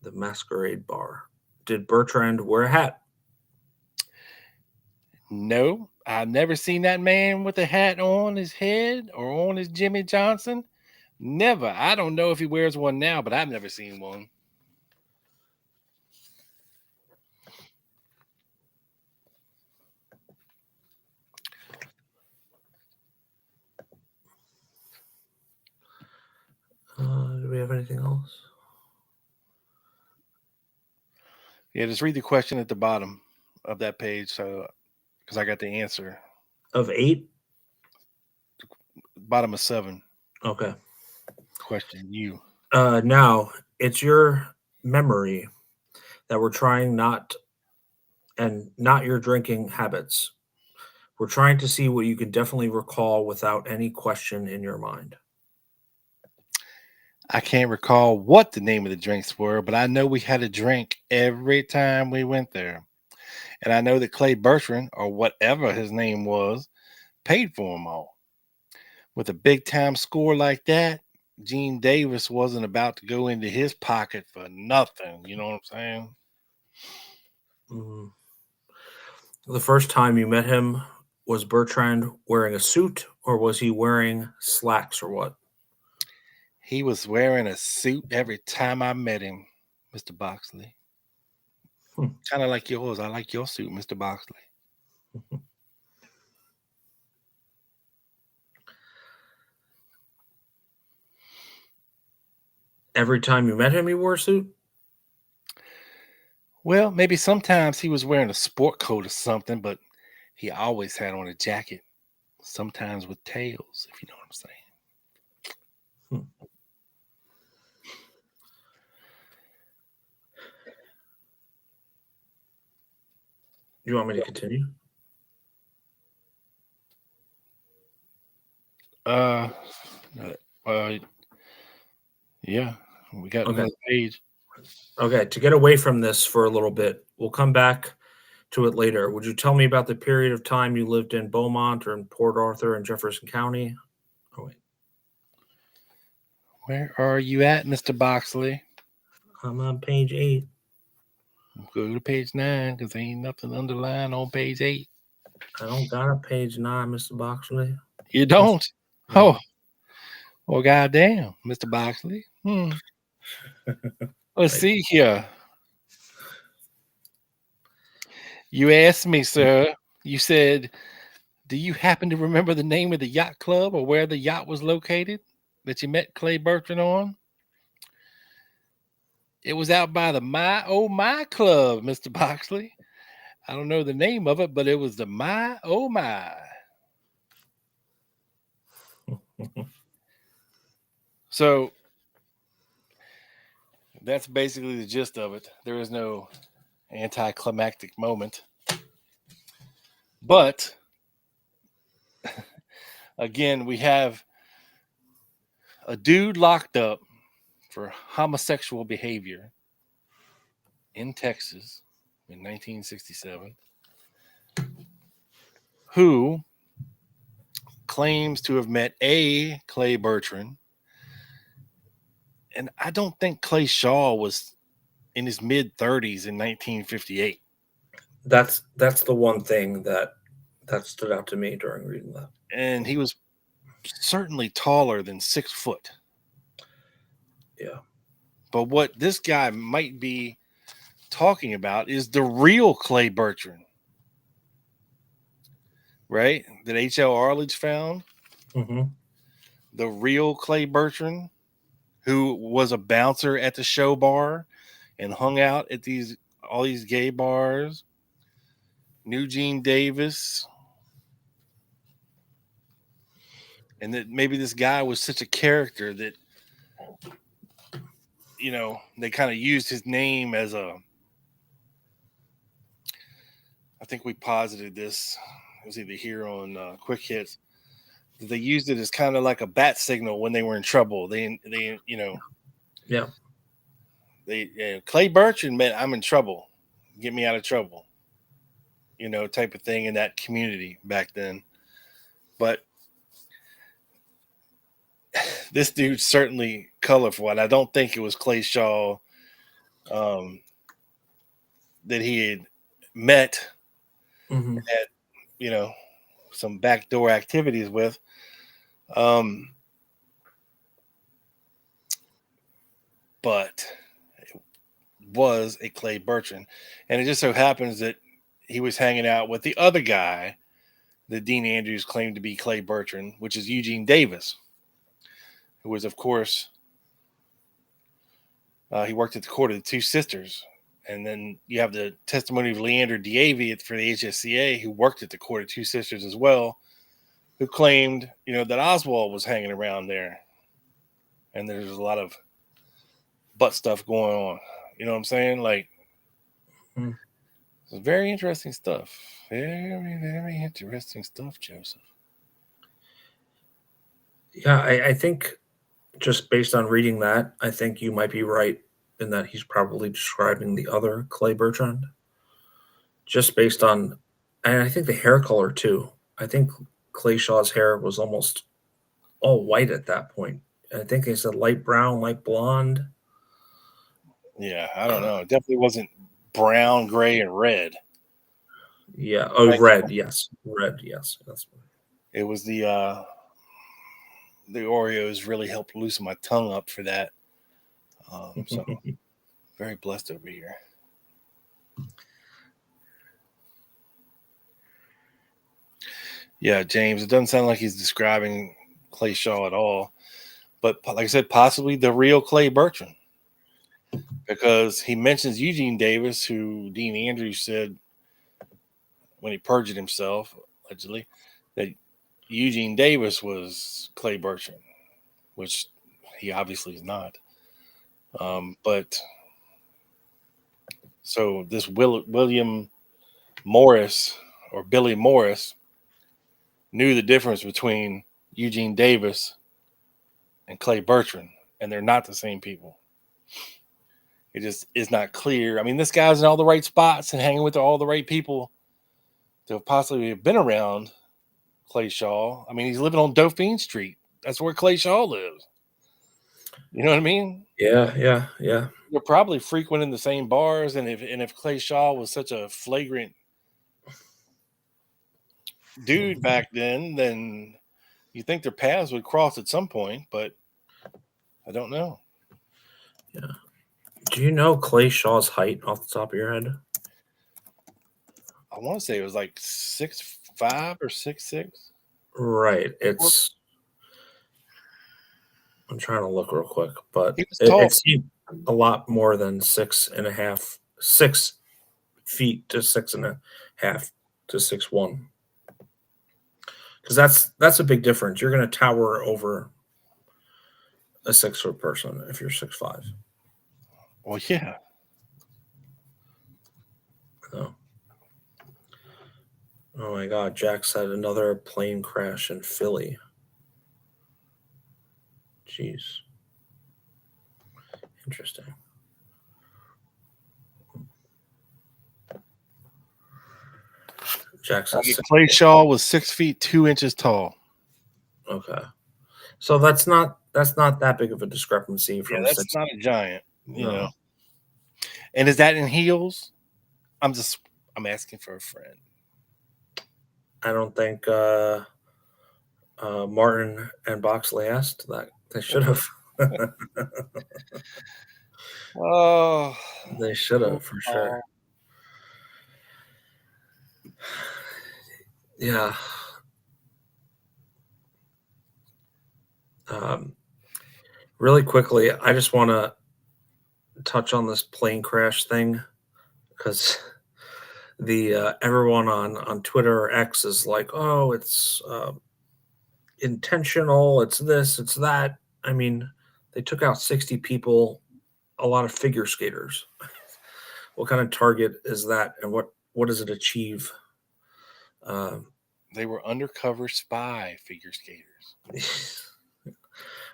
[SPEAKER 5] The Masquerade Bar. Did Bertrand wear a hat?
[SPEAKER 6] No, I've never seen that man with a hat on his head or on his Jimmy Johnson. Never. I don't know if he wears one now, but I've never seen one.
[SPEAKER 5] Do we have anything else?
[SPEAKER 6] Yeah, just read the question at the bottom of that page, so because I got the answer.
[SPEAKER 5] Of 8?
[SPEAKER 6] Bottom of 7.
[SPEAKER 5] Okay.
[SPEAKER 6] Question you.
[SPEAKER 5] Now, it's your memory that we're trying not your drinking habits. We're trying to see what you can definitely recall without any question in your mind.
[SPEAKER 6] I can't recall what the name of the drinks were, but I know we had a drink every time we went there. And I know that Clay Bertrand, or whatever his name was, paid for them all. With a big time score like that, Gene Davis wasn't about to go into his pocket for nothing. You know what I'm saying?
[SPEAKER 5] Mm. The first time you met him, was Bertrand wearing a suit or was he wearing slacks or what?
[SPEAKER 6] He was wearing a suit every time I met him, Mr. Boxley. Kind of like yours. I like your suit, Mr. Boxley.
[SPEAKER 5] Every time you met him, he wore a suit?
[SPEAKER 6] Well, maybe sometimes he was wearing a sport coat or something, but he always had on a jacket, sometimes with tails, if you know what I'm saying.
[SPEAKER 5] You want me to continue?
[SPEAKER 6] Yeah, we got another page.
[SPEAKER 5] Okay, to get away from this for a little bit, we'll come back to it later. Would you tell me about the period of time you lived in Beaumont or in Port Arthur in Jefferson County? Oh, wait.
[SPEAKER 6] Where are you at, Mr. Boxley?
[SPEAKER 5] I'm on page 8.
[SPEAKER 6] Go to page 9 because there ain't nothing underlined on page 8.
[SPEAKER 5] I don't got a page 9, Mr. Boxley.
[SPEAKER 6] You don't? Oh, well, goddamn, Mr. Boxley. Let's see here. You asked me, sir. You said, do you happen to remember the name of the yacht club or where the yacht was located that you met Clay Bertrand on? It was out by the My Club, Mr. Boxley. I don't know the name of it, but it was the My. So that's basically the gist of it. There is no anticlimactic moment. But again, we have a dude locked up for homosexual behavior in Texas in 1967 who claims to have met a Clay Bertrand. And I don't think Clay Shaw was in his mid-30s in 1958.
[SPEAKER 5] That's the one thing that stood out to me during reading that.
[SPEAKER 6] And he was certainly taller than 6 foot.
[SPEAKER 5] Yeah.
[SPEAKER 6] But what this guy might be talking about is the real Clay Bertrand, right? That H.L. Arledge found.
[SPEAKER 5] Mm-hmm.
[SPEAKER 6] The real Clay Bertrand, who was a bouncer at the show bar and hung out at all these gay bars, knew Gene Davis, and that maybe this guy was such a character that, you know, they kind of used his name as I think we posited this. It was either here on Quick Hits. They used it as kind of like a bat signal when they were in trouble. They you know,
[SPEAKER 5] Yeah.
[SPEAKER 6] Clay Bertrand meant I'm in trouble. Get me out of trouble. Type of thing in that community back then. But this dude's certainly colorful, and I don't think it was Clay Shaw that he had met
[SPEAKER 5] Mm-hmm.
[SPEAKER 6] had, some backdoor activities with. But it was a Clay Bertrand. And it just so happens that he was hanging out with the other guy that Dean Andrews claimed to be Clay Bertrand, which is Eugene Davis, who was, of course, he worked at the Court of the Two Sisters. And then you have the testimony of Leander Diavy for the HSCA, who worked at the Court of Two Sisters as well, who claimed, that Oswald was hanging around there. And there's a lot of butt stuff going on. You know what I'm saying? Like, it's very interesting stuff. Very, very interesting stuff, Joseph.
[SPEAKER 5] Yeah, I think just based on reading that, I think you might be right in that he's probably describing the other Clay Bertrand. Just based on, and I think the hair color too. I think Clay Shaw's hair was almost all white at that point. I think they said light brown, light blonde.
[SPEAKER 6] Yeah, I don't know. It definitely wasn't brown, gray, and red.
[SPEAKER 5] Yeah. Oh, red. Yes. Red. Yes. That's
[SPEAKER 6] it was the Oreos really helped loosen my tongue up for that. So very blessed over here. Yeah, James, it doesn't sound like he's describing Clay Shaw at all. But like I said, possibly the real Clay Bertrand. Because he mentions Eugene Davis, who Dean Andrews said when he perjured himself, allegedly, that Eugene Davis was Clay Bertrand, which he obviously is not. But so this William Morris or Billy Morris knew the difference between Eugene Davis and Clay Bertrand, and they're not the same people. It just is not clear. I mean, this guy's in all the right spots and hanging with all the right people to possibly have been around Clay Shaw. I mean, he's living on Dauphine Street. That's where Clay Shaw lives. You know what I mean?
[SPEAKER 5] Yeah.
[SPEAKER 6] They're probably frequenting the same bars, and if Clay Shaw was such a flagrant dude back then you think their paths would cross at some point, but I don't know.
[SPEAKER 5] Yeah. Do you know Clay Shaw's height off the top of your head?
[SPEAKER 6] I want to say it was like 6'5" or 6'6".
[SPEAKER 5] Right. I'm trying to look real quick, but
[SPEAKER 6] it
[SPEAKER 5] seemed a lot more than 6.5, 6 feet to 6.5 to 6'1". Because that's a big difference. You're going to tower over a 6-foot person if you're 6'5".
[SPEAKER 6] Well, yeah.
[SPEAKER 5] So. Oh my God! Jack said another plane crash in Philly. Jeez. Interesting. Jack said
[SPEAKER 6] Clay Shaw was 6 feet 2 inches tall.
[SPEAKER 5] Okay, so that's not that big of a discrepancy from.
[SPEAKER 6] Yeah, that's not a giant, you
[SPEAKER 5] No.
[SPEAKER 6] know. And is that in heels? I'm asking for a friend.
[SPEAKER 5] I don't think Martin and Boxley asked that. They should have.
[SPEAKER 6] Oh,
[SPEAKER 5] they should have for sure. Yeah. Really quickly, I just want to touch on this plane crash thing because the everyone on Twitter or X is like, oh, it's intentional, it's this, it's that. I mean, they took out 60 people, a lot of figure skaters. What kind of target is that, and what does it achieve?
[SPEAKER 6] They were undercover spy figure skaters.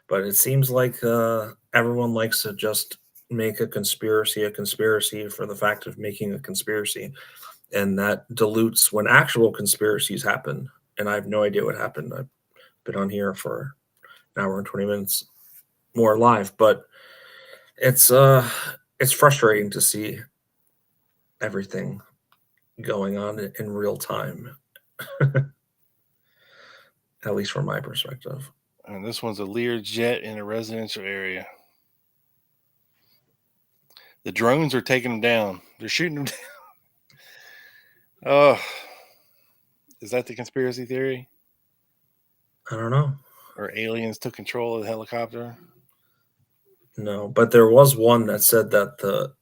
[SPEAKER 5] But it seems like everyone likes to just make a conspiracy for the fact of making a conspiracy, and that dilutes when actual conspiracies happen. And I have no idea what happened. I've been on here for an hour and 20 minutes more live, but it's frustrating to see everything going on in real time, at least from my perspective.
[SPEAKER 6] And this one's a Lear jet in a residential area. The drones are taking them down. They're shooting them down. Oh, is that the conspiracy theory?
[SPEAKER 5] I don't know.
[SPEAKER 6] Or aliens took control of the helicopter?
[SPEAKER 5] No, but there was one that said that the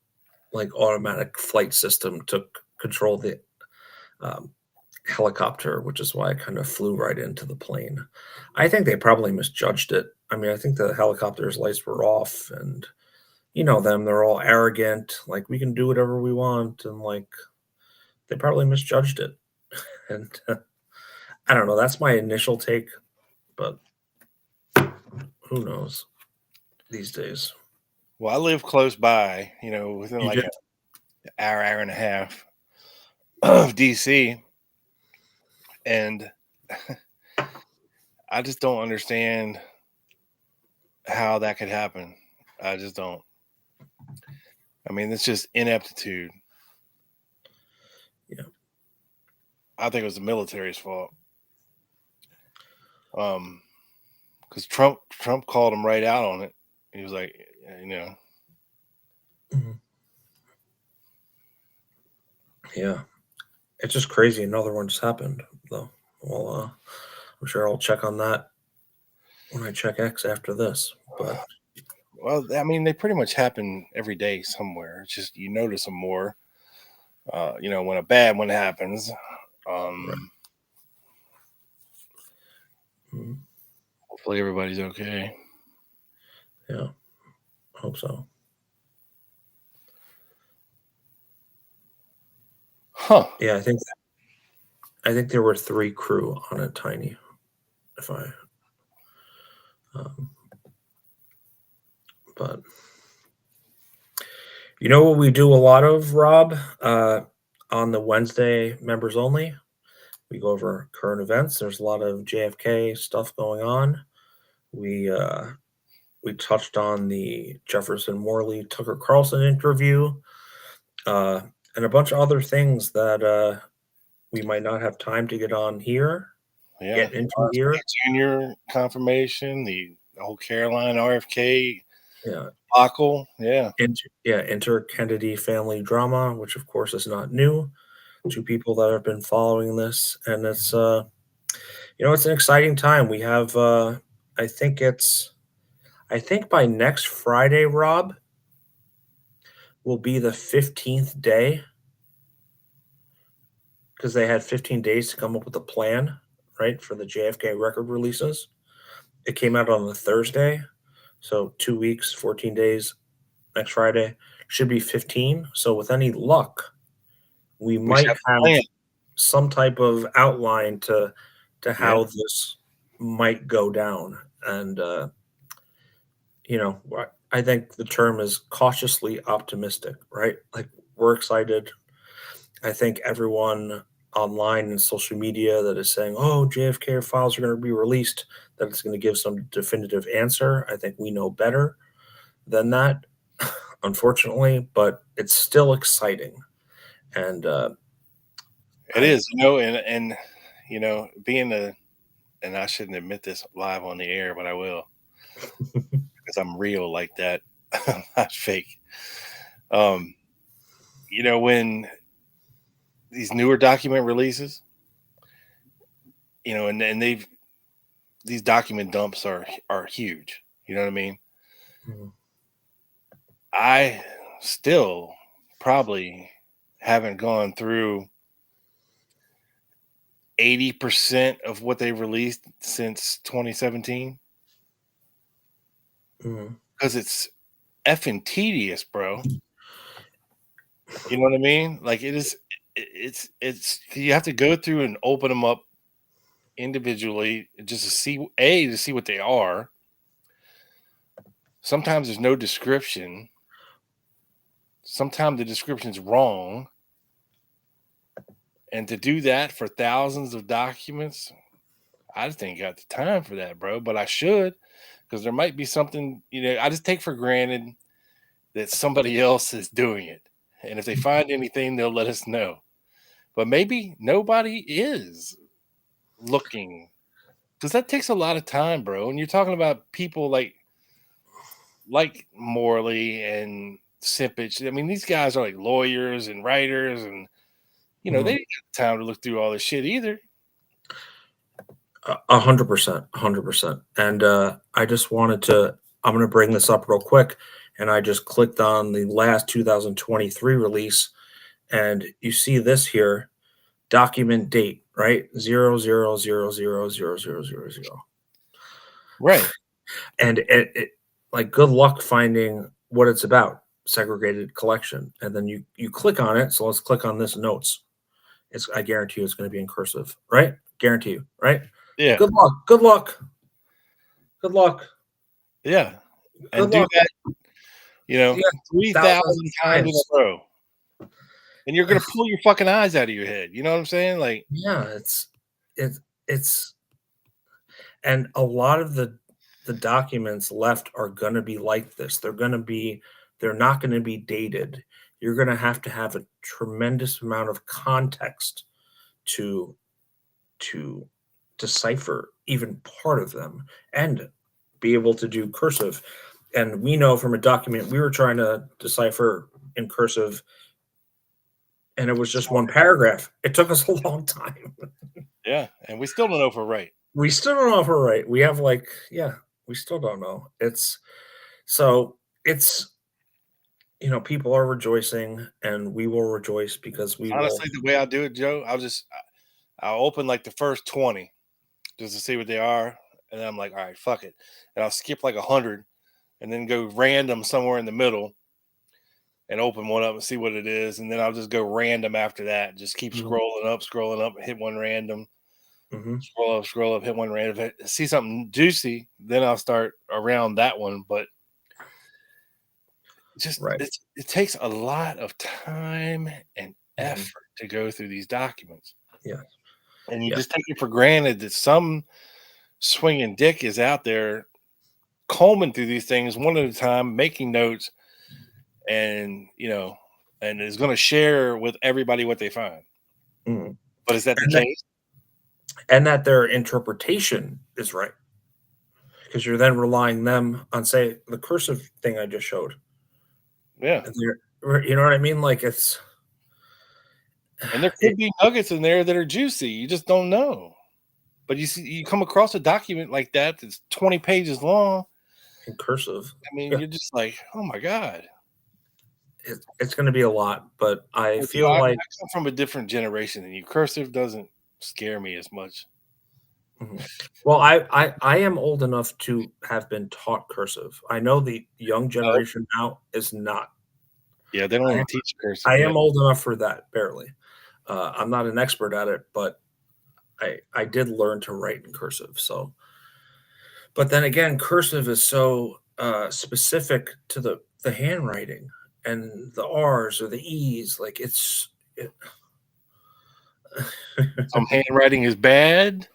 [SPEAKER 5] automatic flight system took control of the helicopter, which is why it kind of flew right into the plane. I think they probably misjudged it. I mean, I think the helicopter's lights were off, and you know them, they're all arrogant, like we can do whatever we want, and like they probably misjudged it. And I don't know, that's my initial take, but who knows these days.
[SPEAKER 6] Well, I live close by, within
[SPEAKER 5] You
[SPEAKER 6] like
[SPEAKER 5] did?
[SPEAKER 6] an hour and a half of DC. And I just don't understand how that could happen. I just don't. I mean, it's just ineptitude.
[SPEAKER 5] Yeah.
[SPEAKER 6] I think it was the military's fault. Because Trump called him right out on it. He was like,
[SPEAKER 5] Mhm. Yeah. It's just crazy. Another one just happened, though. Well, I'm sure I'll check on that when I check X after this. But
[SPEAKER 6] well, I mean, they pretty much happen every day somewhere. It's just you notice them more. When a bad one happens.
[SPEAKER 5] right. Mhm.
[SPEAKER 6] Hopefully everybody's okay.
[SPEAKER 5] Yeah, hope so.
[SPEAKER 6] Huh.
[SPEAKER 5] Yeah, I think there were 3 crew on it, Tiny. If I, but you know what we do a lot of, Rob, on the Wednesday members only. We go over current events. There's a lot of JFK stuff going on. We touched on the Jefferson Morley Tucker Carlson interview, and a bunch of other things that we might not have time to get on here.
[SPEAKER 6] Yeah.
[SPEAKER 5] Get into here.
[SPEAKER 6] Junior confirmation, the whole Caroline RFK
[SPEAKER 5] Yeah.
[SPEAKER 6] debacle. Yeah.
[SPEAKER 5] Enter Kennedy family drama, which of course is not new to people that have been following this, and it's it's an exciting time. We have I think by next Friday, Rob, will be the 15th day, because they had 15 days to come up with a plan, right, for the JFK record releases. It came out on a Thursday, so 2 weeks, 14 days. Next Friday should be 15. So with any luck, we might have some type of outline to how this might go down. And I think the term is cautiously optimistic, right? Like, we're excited. I think everyone online and social media that is saying, oh, JFK files are going to be released, that it's going to give some definitive answer. I think we know better than that, unfortunately, but it's still exciting. And
[SPEAKER 6] it is, and being and I shouldn't admit this live on the air, but I will, because I'm real like that. I'm not fake. When these newer document releases, and these document dumps are huge. You know what I mean?
[SPEAKER 5] Mhm.
[SPEAKER 6] I still probably haven't gone through 80% of what they released since 2017. Because it's effing tedious, bro. You know what I mean? Like, it's you have to go through and open them up individually just to see what they are, Sometimes there's no description. Sometimes the description's wrong. And to do that for thousands of documents, I just ain't got the time for that, bro. But I should, because there might be something, I just take for granted that somebody else is doing it. And if they find anything, they'll let us know. But maybe nobody is looking, because that takes a lot of time, bro. And you're talking about people like Morley and Simpich. I mean, these guys are like lawyers and writers, and they didn't have time to look through all this shit either.
[SPEAKER 5] 100%. And I just wanted to, I'm going to bring this up real quick. And I just clicked on the last 2023 release. And you see this here, document date, right? 00000000.
[SPEAKER 6] Right.
[SPEAKER 5] And it like, good luck finding what it's about, segregated collection. And then you click on it. So let's click on this notes. I guarantee you it's going to be in cursive, right? Guarantee you, right?
[SPEAKER 6] Yeah.
[SPEAKER 5] Good luck.
[SPEAKER 6] Yeah. And
[SPEAKER 5] Good
[SPEAKER 6] do
[SPEAKER 5] luck.
[SPEAKER 6] that, 3,000 times in a row. And you're going to pull your fucking eyes out of your head. You know what I'm saying? Like,
[SPEAKER 5] yeah, it's, and a lot of the documents left are going to be like this. They're not going to be dated. You're going to have a tremendous amount of context to decipher even part of them and be able to do cursive. And we know from a document we were trying to decipher in cursive, and it was just one paragraph. It took us a long time.
[SPEAKER 6] Yeah, and we still don't know if we're right.
[SPEAKER 5] We still don't know if we're right. We have we still don't know. People are rejoicing, and we will rejoice because we
[SPEAKER 6] honestly, the way I do it, Joe, I'll open like the first 20 just to see what they are. And then I'm like, all right, fuck it. And I'll skip like 100 and then go random somewhere in the middle and open one up and see what it is. And then I'll just go random after that. Just keep scrolling up, hit one random, scroll up, hit one random. If I see something juicy, then I'll start around that one. But just it takes a lot of time and effort to go through these documents.
[SPEAKER 5] Yeah.
[SPEAKER 6] And you just take it for granted that some swinging dick is out there combing through these things one at a time, making notes, and and is going to share with everybody what they find. But is that the case?
[SPEAKER 5] And that their interpretation is right, because you're then relying them on, say, the cursive thing I just showed.
[SPEAKER 6] Yeah,
[SPEAKER 5] you know what I mean? Like, it's,
[SPEAKER 6] and there could be nuggets in there that are juicy. You just don't know. But you come across a document like that that's 20 pages long
[SPEAKER 5] in cursive.
[SPEAKER 6] I mean, you're just like, oh my god.
[SPEAKER 5] It's going to be a lot, but I feel like
[SPEAKER 6] I come from a different generation than you. Cursive doesn't scare me as much.
[SPEAKER 5] Well, I am old enough to have been taught cursive. I know the young generation now is not.
[SPEAKER 6] Yeah, they don't even teach cursive.
[SPEAKER 5] I am old enough for that, barely. I'm not an expert at it, but I did learn to write in cursive. So, but then again, cursive is so specific to the handwriting and the R's or the E's. Like,
[SPEAKER 6] some handwriting is bad.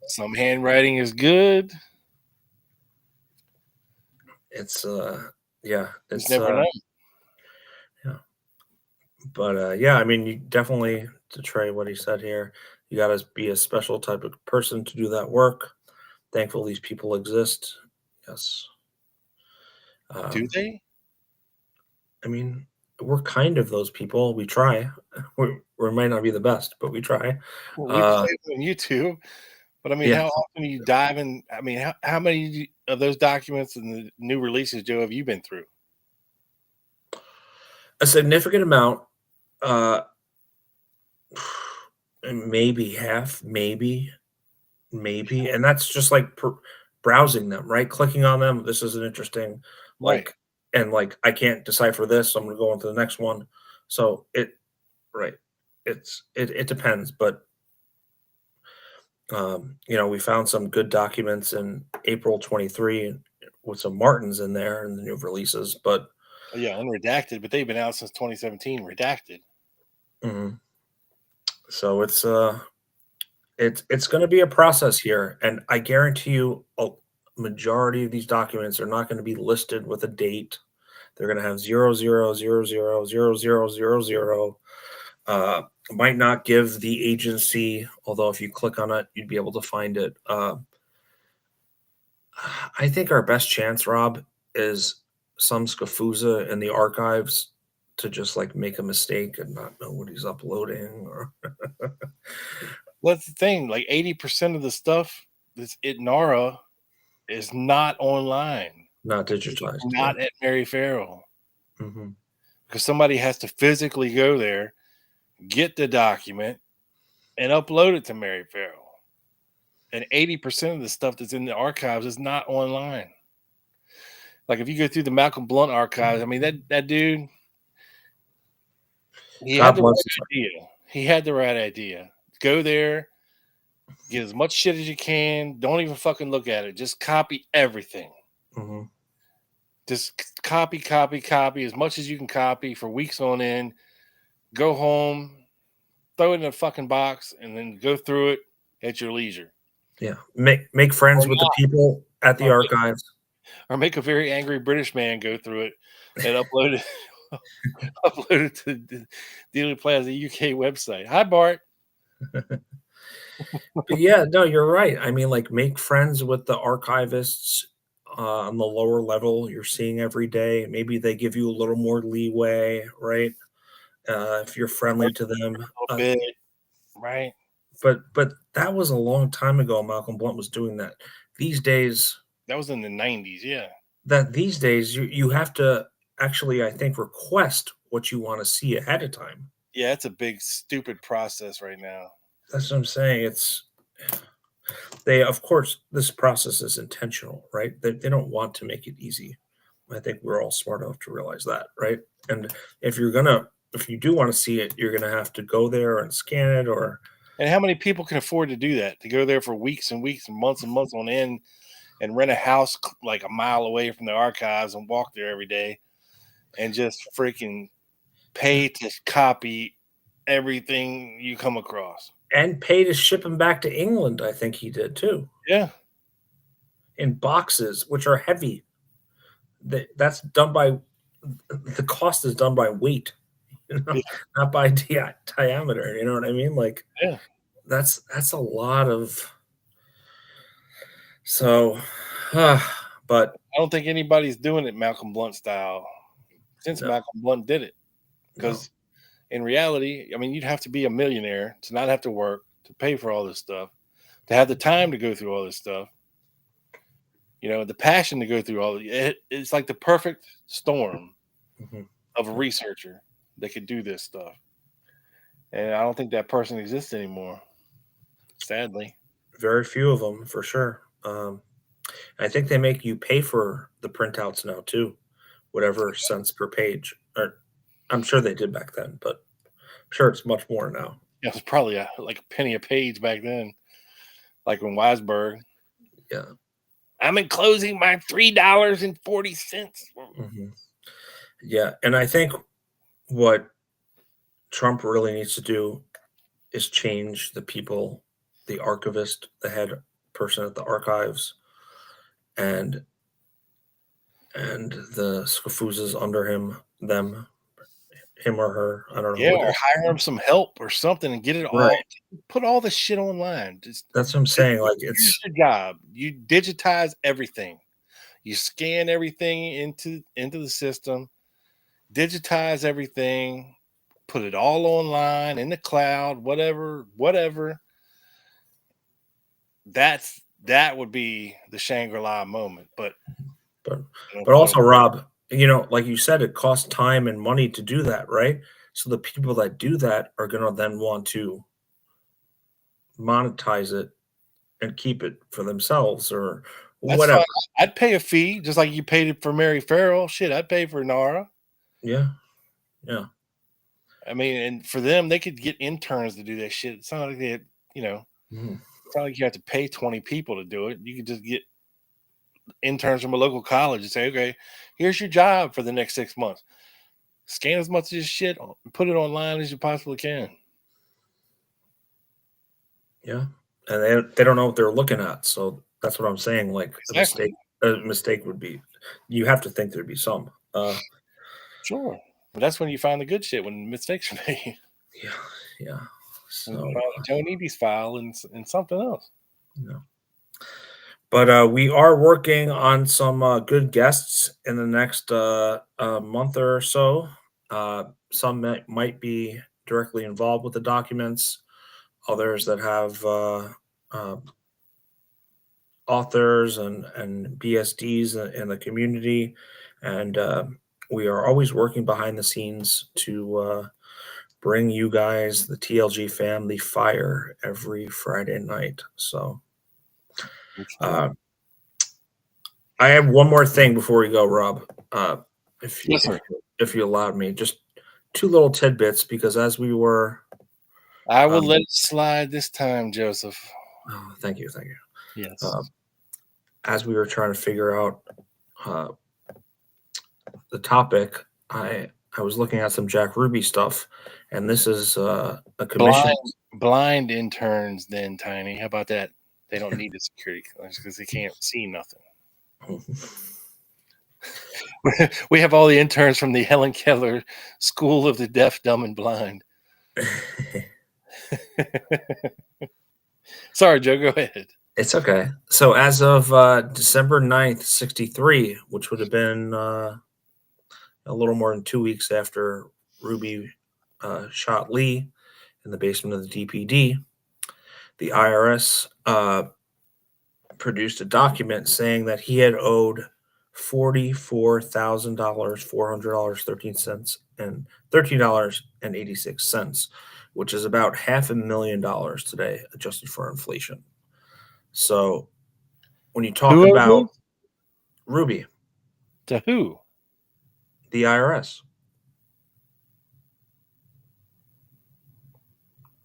[SPEAKER 6] Some handwriting is good.
[SPEAKER 5] It's
[SPEAKER 6] never know.
[SPEAKER 5] Yeah. But yeah, I mean, you definitely, to Trey, what he said here, you got to be a special type of person to do that work. Thankful these people exist. Yes.
[SPEAKER 6] Do they?
[SPEAKER 5] I mean, we're kind of those people. We try. We might not be the best, but we try.
[SPEAKER 6] Well, we play on YouTube. But I mean, how often do you dive in? I mean, how many of those documents and the new releases, Joe, have you been through?
[SPEAKER 5] A significant amount. Maybe half, maybe, and that's just like browsing them, right? Clicking on them. This is an interesting, like, and like, I can't decipher this, so I'm gonna go on to the next one. So it depends, but we found some good documents in April 23 with some Martins in there and the new releases, but
[SPEAKER 6] Yeah, unredacted, but they've been out since 2017. Redacted.
[SPEAKER 5] mhm. So it's going to be a process here, and I guarantee you, a majority of these documents are not going to be listed with a date. They're going to have 000000000. Might not give the agency, although if you click on it, you'd be able to find it. I think our best chance, Rob, is some scafuza in the archives to just like make a mistake and not know what he's uploading. Or
[SPEAKER 6] Well, that's the thing. Like 80% of the stuff that's at NARA is not online,
[SPEAKER 5] not digitized.
[SPEAKER 6] not at Mary Farrell,
[SPEAKER 5] Mm-hmm.
[SPEAKER 6] because somebody has to physically go there, get the document, and upload it to Mary Farrell. And 80% of the stuff that's in the archives is not online. Like if you go through the Malcolm Blunt archives, I mean that dude, he
[SPEAKER 5] God
[SPEAKER 6] had the
[SPEAKER 5] bless
[SPEAKER 6] right idea. He had the right idea. Go there, get as much shit as you can. Don't even fucking look at it. Just copy everything.
[SPEAKER 5] Mm-hmm.
[SPEAKER 6] Just copy as much as you can copy for weeks on end. Go home, throw it in a fucking box, and then go through it at your leisure.
[SPEAKER 5] Yeah, make friends with the people at the archives,
[SPEAKER 6] or make a very angry British man go through it and upload it. Upload it to the Dealey Plaza UK website. Hi, Bart.
[SPEAKER 5] But yeah, no, you're right. I mean, like, make friends with the archivists on the lower level you're seeing every day. Maybe they give you a little more leeway, right? If you're friendly to them.
[SPEAKER 6] A bit, right?
[SPEAKER 5] But that was a long time ago. Malcolm Blunt was doing that. These days,
[SPEAKER 6] that was in the 90s. Yeah.
[SPEAKER 5] That these days you have to actually, I think, request what you want to see ahead of time.
[SPEAKER 6] Yeah, it's a big stupid process right now.
[SPEAKER 5] That's what I'm saying. They, of course, this process is intentional, right? They don't want to make it easy. I think we're all smart enough to realize that, right? And if you do want to see it, you're gonna have to go there and scan it.
[SPEAKER 6] And how many people can afford to do that? To go there for weeks and weeks and months on end and rent a house like a mile away from the archives and walk there every day and just freaking pay to copy everything you come across.
[SPEAKER 5] And pay to ship them back to England, I think he did too.
[SPEAKER 6] Yeah.
[SPEAKER 5] In boxes, which are heavy. That's done by, the cost is done by weight, not by diameter. You know what I mean? Like,
[SPEAKER 6] yeah,
[SPEAKER 5] that's a lot of. So, but
[SPEAKER 6] I don't think anybody's doing it Malcolm Blunt style since Malcolm Blunt did it. Because in reality, I mean, you'd have to be a millionaire to not have to work, to pay for all this stuff, to have the time to go through all this stuff. You know, the passion to go through all it. It's like the perfect storm of a researcher that could do this stuff. And I don't think that person exists anymore, sadly.
[SPEAKER 5] Very few of them, for sure. I think they make you pay for the printouts now too, whatever cents per page. Or I'm sure they did back then, but I'm sure it's much more now.
[SPEAKER 6] Yeah, it was probably like a penny a page back then, like when Weisberg.
[SPEAKER 5] Yeah,
[SPEAKER 6] I'm enclosing my $3.40.
[SPEAKER 5] Mm-hmm. Yeah, and I think what Trump really needs to do is change the people, the archivist, the head person at the archives, and the scafuzas under him or her. I don't know.
[SPEAKER 6] Yeah, or hire him some help or something and get it all. Put all the shit online.
[SPEAKER 5] That's what I'm saying. Like, it's
[SPEAKER 6] your job. You digitize everything. You scan everything into the system. Digitize everything. Put it all online in the cloud. Whatever. That would be the Shangri-La moment. But
[SPEAKER 5] also, Rob, you know, like you said, it costs time and money to do that, right? So the people that do that are going to then want to monetize it and keep it for themselves or whatever.
[SPEAKER 6] Fine. I'd pay a fee just like you paid it for Mary Farrell. Shit, I'd pay for NARA.
[SPEAKER 5] Yeah.
[SPEAKER 6] I mean, and for them, they could get interns to do that shit. It's not like they, it's not like you have to pay 20 people to do it. You could just get interns from a local college and say, okay, here's your job for the next 6 months. Scan as much of this shit, put it online as you possibly can.
[SPEAKER 5] Yeah, and they don't know what they're looking at, so that's what I'm saying. Like
[SPEAKER 6] Exactly.
[SPEAKER 5] a mistake would be, you have to think there'd be some.
[SPEAKER 6] Sure, but that's when you find the good shit, when mistakes are made.
[SPEAKER 5] Yeah.
[SPEAKER 6] And
[SPEAKER 5] So
[SPEAKER 6] you find Joe Needy's file and something else.
[SPEAKER 5] no. But we are working on some good guests in the next month or so. Some might be directly involved with the documents, others that have authors and BSDs in the community. And we are always working behind the scenes to bring you guys, the TLG family, fire every Friday night. So I have one more thing before we go, Rob. If you allowed me, just two little tidbits, because as we were,
[SPEAKER 6] I will let it slide this time, Joseph.
[SPEAKER 5] Oh, thank you.
[SPEAKER 6] Yes.
[SPEAKER 5] As we were trying to figure out the topic, I was looking at some Jack Ruby stuff, and this is a commission.
[SPEAKER 6] Blind interns, then, Tiny. How about that? They don't need the security clearance because they can't see nothing. We have all the interns from the Helen Keller School of the Deaf, Dumb, and Blind. Sorry, Joe, go ahead.
[SPEAKER 5] It's okay. So as of December 9th, 63, which would have been a little more than 2 weeks after Ruby shot Lee in the basement of the DPD, the IRS produced a document saying that he had owed $44,000, $400.13, and $13.86, which is about $500,000 today, adjusted for inflation. So when you talk about Ruby,
[SPEAKER 6] to who?
[SPEAKER 5] The IRS.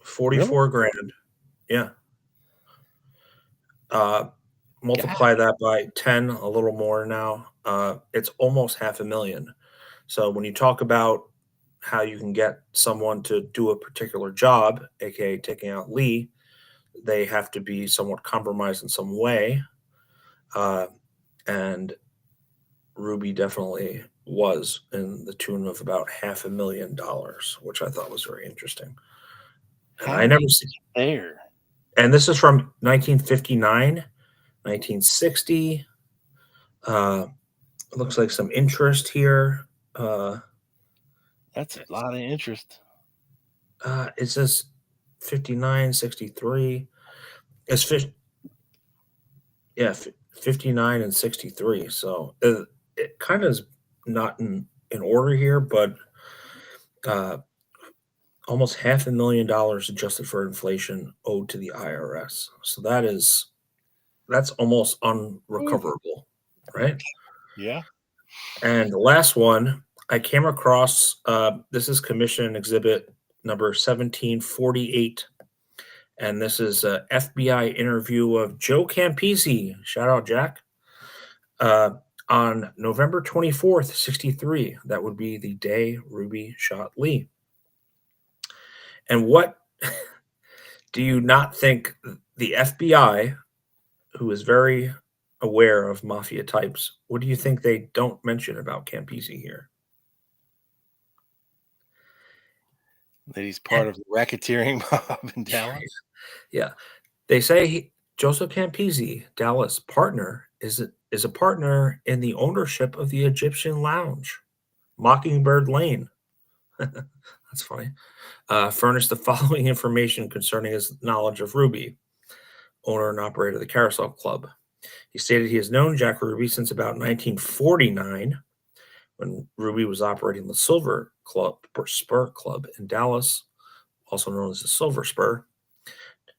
[SPEAKER 5] 44 grand. Yeah. Multiply that by 10, a little more now. It's almost $500,000. So when you talk about how you can get someone to do a particular job, aka taking out Lee, they have to be somewhat compromised in some way. And Ruby definitely was in the tune of about $500,000, which I thought was very interesting. And I never seen
[SPEAKER 6] there.
[SPEAKER 5] And this is from 1959, 1960. It looks like some interest here.
[SPEAKER 6] That's a lot of interest.
[SPEAKER 5] It says 59, 63. It's 59 and 63. So it kind of is not in order here, but almost $500,000 adjusted for inflation owed to the IRS. So that's almost unrecoverable, right?
[SPEAKER 6] Yeah.
[SPEAKER 5] And the last one I came across, this is Commission Exhibit number 1748. And this is an FBI interview of Joe Campisi. Shout out, Jack. On November 24th, 63. That would be the day Ruby shot Lee. And what do you not think the FBI, who is very aware of mafia types, what do you think they don't mention about Campisi here?
[SPEAKER 6] That he's part of the racketeering mob in Dallas.
[SPEAKER 5] Yeah. They say Joseph Campisi, Dallas partner, is a partner in the ownership of the Egyptian Lounge, Mockingbird Lane. That's funny. Furnished the following information concerning his knowledge of Ruby, owner and operator of the Carousel Club. He stated he has known Jack Ruby since about 1949, when Ruby was operating the Silver Club or Spur Club in Dallas, also known as the Silver Spur.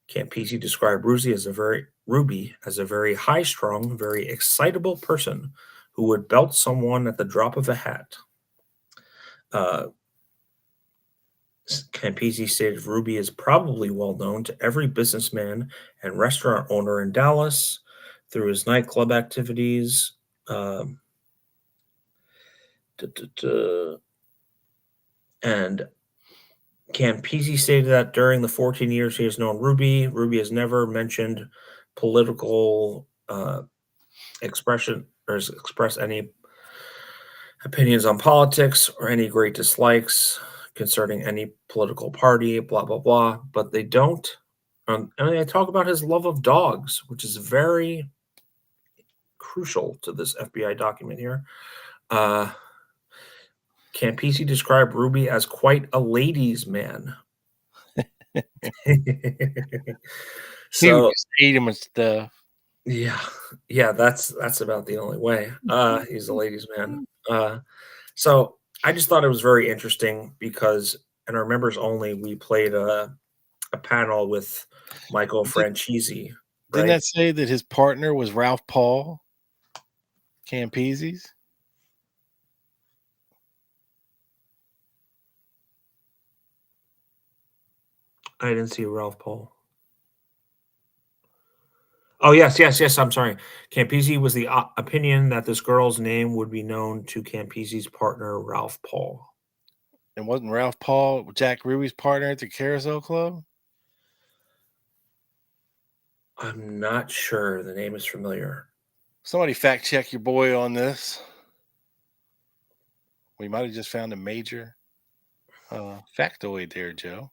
[SPEAKER 5] Campisi described Ruby as a very high-strung, very excitable person who would belt someone at the drop of a hat. Campisi stated Ruby is probably well known to every businessman and restaurant owner in Dallas. through his nightclub activities. Um, and Campisi stated that during the 14 years he has known Ruby, Ruby has never mentioned political expression or has expressed any opinions on politics or any great dislikes concerning any political party, blah, blah, blah. But they don't. And they talk about his love of dogs, which is very crucial to this FBI document here. Campisi described Ruby as quite a ladies' man.
[SPEAKER 6] He would
[SPEAKER 5] So
[SPEAKER 6] just eat him and stuff.
[SPEAKER 5] yeah, that's about the only way. He's a ladies' man. So I just thought it was very interesting because in our members only, we played a panel with Michael Franchisi.
[SPEAKER 6] Didn't
[SPEAKER 5] Right?
[SPEAKER 6] that say that his partner was Ralph Paul Campisi's?
[SPEAKER 5] I didn't see Ralph Paul. Oh, yes. I'm sorry. Campisi was the opinion that this girl's name would be known to Campisi's partner, Ralph Paul.
[SPEAKER 6] And wasn't Ralph Paul Jack Ruby's partner at the Carousel Club?
[SPEAKER 5] I'm not sure. The name is familiar.
[SPEAKER 6] Somebody fact check your boy on this. We might have just found a major factoid there, Joe.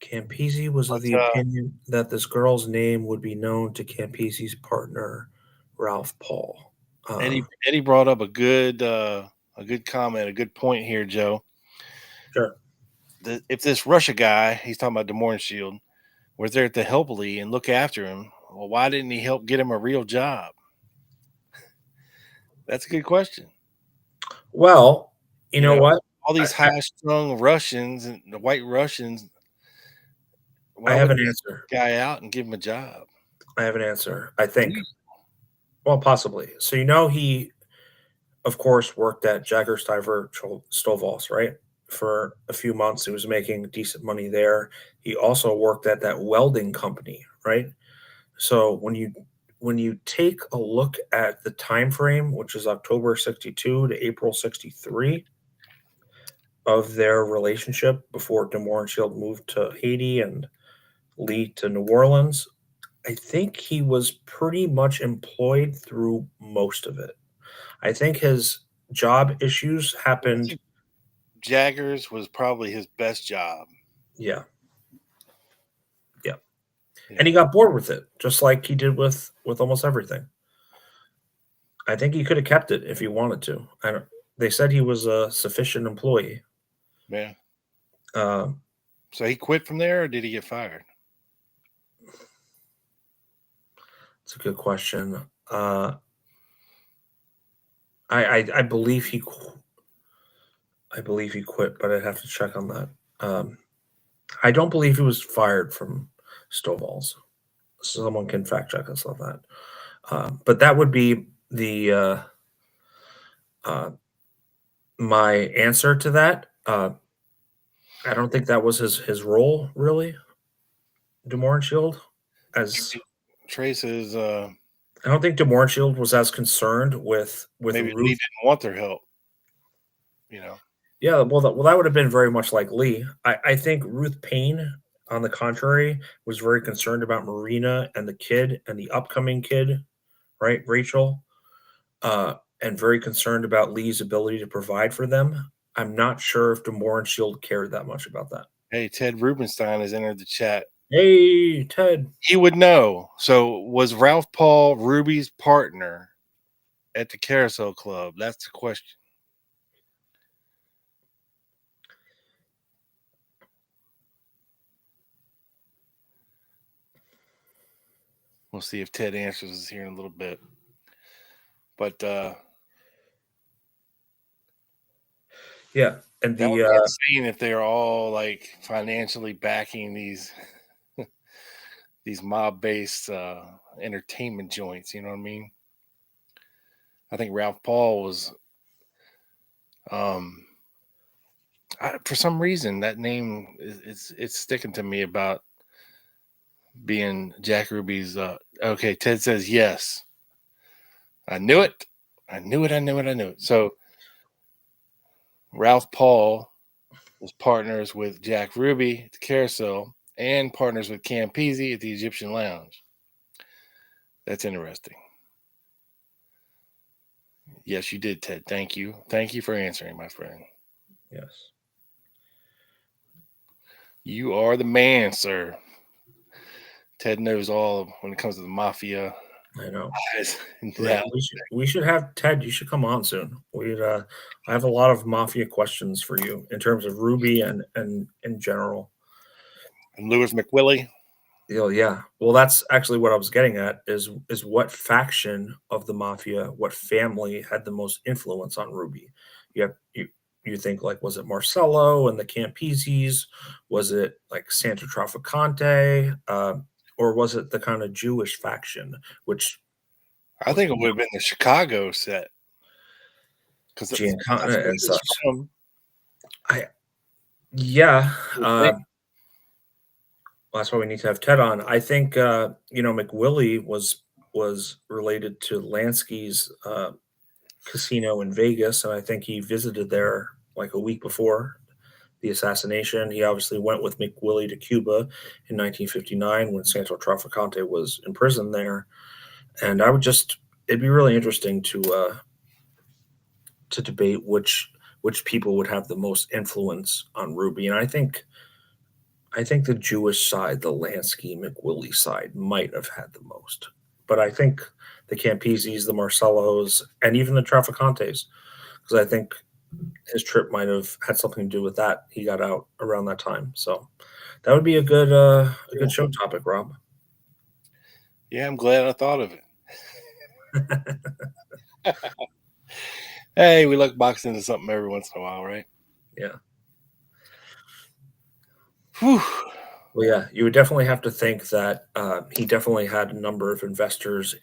[SPEAKER 5] Campisi was of the opinion that this girl's name would be known to Campisi's partner, Ralph Paul.
[SPEAKER 6] Eddie brought up a good comment, a good point here, Joe.
[SPEAKER 5] Sure.
[SPEAKER 6] If this Russia guy, he's talking about Demorenshield, was there to help Lee and look after him, well, why didn't he help get him a real job? That's a good question.
[SPEAKER 5] Well, you know what?
[SPEAKER 6] All these high-strung Russians and the white Russians.
[SPEAKER 5] I have an answer.
[SPEAKER 6] Guy out and give him a job.
[SPEAKER 5] I have an answer. I think. Well, possibly. So he, of course, worked at Jagersteiger Stovals, right? For a few months, he was making decent money there. He also worked at that welding company, right? So when you take a look at the time frame, which is October 62 to April 63 of their relationship before Demorenshield moved to Haiti and Lee to New Orleans, I think he was pretty much employed through most of it. I think his job issues happened.
[SPEAKER 6] Jaggers was probably his best job.
[SPEAKER 5] Yeah. And he got bored with it, just like he did with almost everything. I think he could have kept it if he wanted to. They said he was a sufficient employee.
[SPEAKER 6] Yeah. So he quit from there, or did he get fired?
[SPEAKER 5] It's a good question. I believe he quit, but I'd have to check on that. I don't believe he was fired from Stovall's. Someone can fact check us on that. But that would be the my answer to that. I don't think that was his role, really. Demorenshield, as
[SPEAKER 6] Trace's.
[SPEAKER 5] I don't think Demorenshield was as concerned with
[SPEAKER 6] maybe
[SPEAKER 5] Ruth.
[SPEAKER 6] Lee didn't want their help.
[SPEAKER 5] Yeah, well, that would have been very much like Lee. I think Ruth Payne, on the contrary, was very concerned about Marina and the kid and the upcoming kid, right, Rachel, and very concerned about Lee's ability to provide for them. I'm not sure if Demorenshield cared that much about that.
[SPEAKER 6] Hey, Ted Rubenstein has entered the chat.
[SPEAKER 5] Hey, Ted.
[SPEAKER 6] He would know. So was Ralph Paul Ruby's partner at the Carousel Club? That's the question. We'll see if Ted answers us here in a little bit. But
[SPEAKER 5] yeah, and
[SPEAKER 6] that would be insane if they're all like financially backing these these mob-based entertainment joints. You know what I mean? I think Ralph Paul was, for some reason, that name it's sticking to me about being Jack Ruby's. Okay, Ted says yes. I knew it. I knew it. So Ralph Paul was partners with Jack Ruby at the Carousel and partners with Campese at the Egyptian Lounge. That's interesting. Yes, you did, Ted. Thank you. Thank you for answering, my friend.
[SPEAKER 5] Yes.
[SPEAKER 6] You are the man, sir. Ted knows all when it comes to the mafia.
[SPEAKER 5] I know.
[SPEAKER 6] Yeah.
[SPEAKER 5] We should have Ted. You should come on soon. I have a lot of mafia questions for you in terms of Ruby and in general.
[SPEAKER 6] And Louis McWillie.
[SPEAKER 5] Yeah. Well, that's actually what I was getting at is what faction of the mafia, what family had the most influence on Ruby? You think like, was it Marcello and the Campeses? Was it like Santa Traficante? Or was it the kind of Jewish faction, which
[SPEAKER 6] I think it would have been the Chicago set. Because
[SPEAKER 5] Giancana and such. Yeah. That's why we need to have Ted on. I think McWillie was related to Lansky's casino in Vegas, and I think he visited there like a week before the assassination. He obviously went with McWillie to Cuba in 1959 when Santo Traficante was imprisoned there. And it'd be really interesting to debate which people would have the most influence on Ruby. And I think the Jewish side, the Lansky McWillie side, might have had the most. But I think the Campeses, the Marcellos, and even the Traficantes, because I think his trip might have had something to do with that. He got out around that time. So that would be a good show topic, Rob.
[SPEAKER 6] Yeah, I'm glad I thought of it. Hey, we look boxing into something every once in a while, right?
[SPEAKER 5] Yeah.
[SPEAKER 6] Whew.
[SPEAKER 5] Well, yeah, you would definitely have to think that he definitely had a number of investors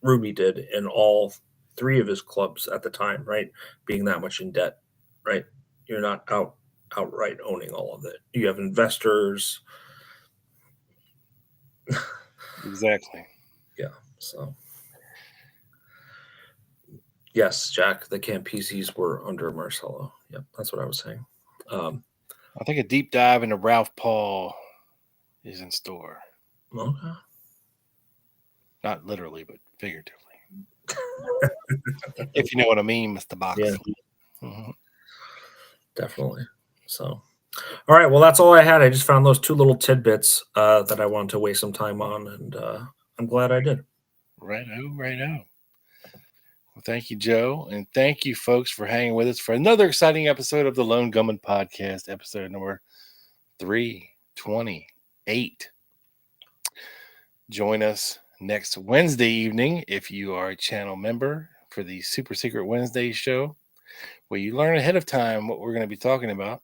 [SPEAKER 5] Ruby did in all three of his clubs at the time, right? Being that much in debt, right? You're not outright owning all of it. You have investors.
[SPEAKER 6] Exactly.
[SPEAKER 5] Yeah. So, yes, Jack, the Campeses were under Marcello. Yep, that's what I was saying.
[SPEAKER 6] I think a deep dive into Ralph Paul is in store.
[SPEAKER 5] Okay.
[SPEAKER 6] Not literally, but figuratively. If you know what I mean, Mr. Box.
[SPEAKER 5] Yeah.
[SPEAKER 6] Mm-hmm.
[SPEAKER 5] Definitely. So, all right. Well, that's all I had. I just found those two little tidbits that I wanted to waste some time on, and I'm glad I did.
[SPEAKER 6] Righto. Well, thank you, Joe, and thank you, folks, for hanging with us for another exciting episode of the Lone Gunman Podcast, episode number 328. Join us next Wednesday evening if you are a channel member for the Super Secret Wednesday show, where you learn ahead of time what we're going to be talking about.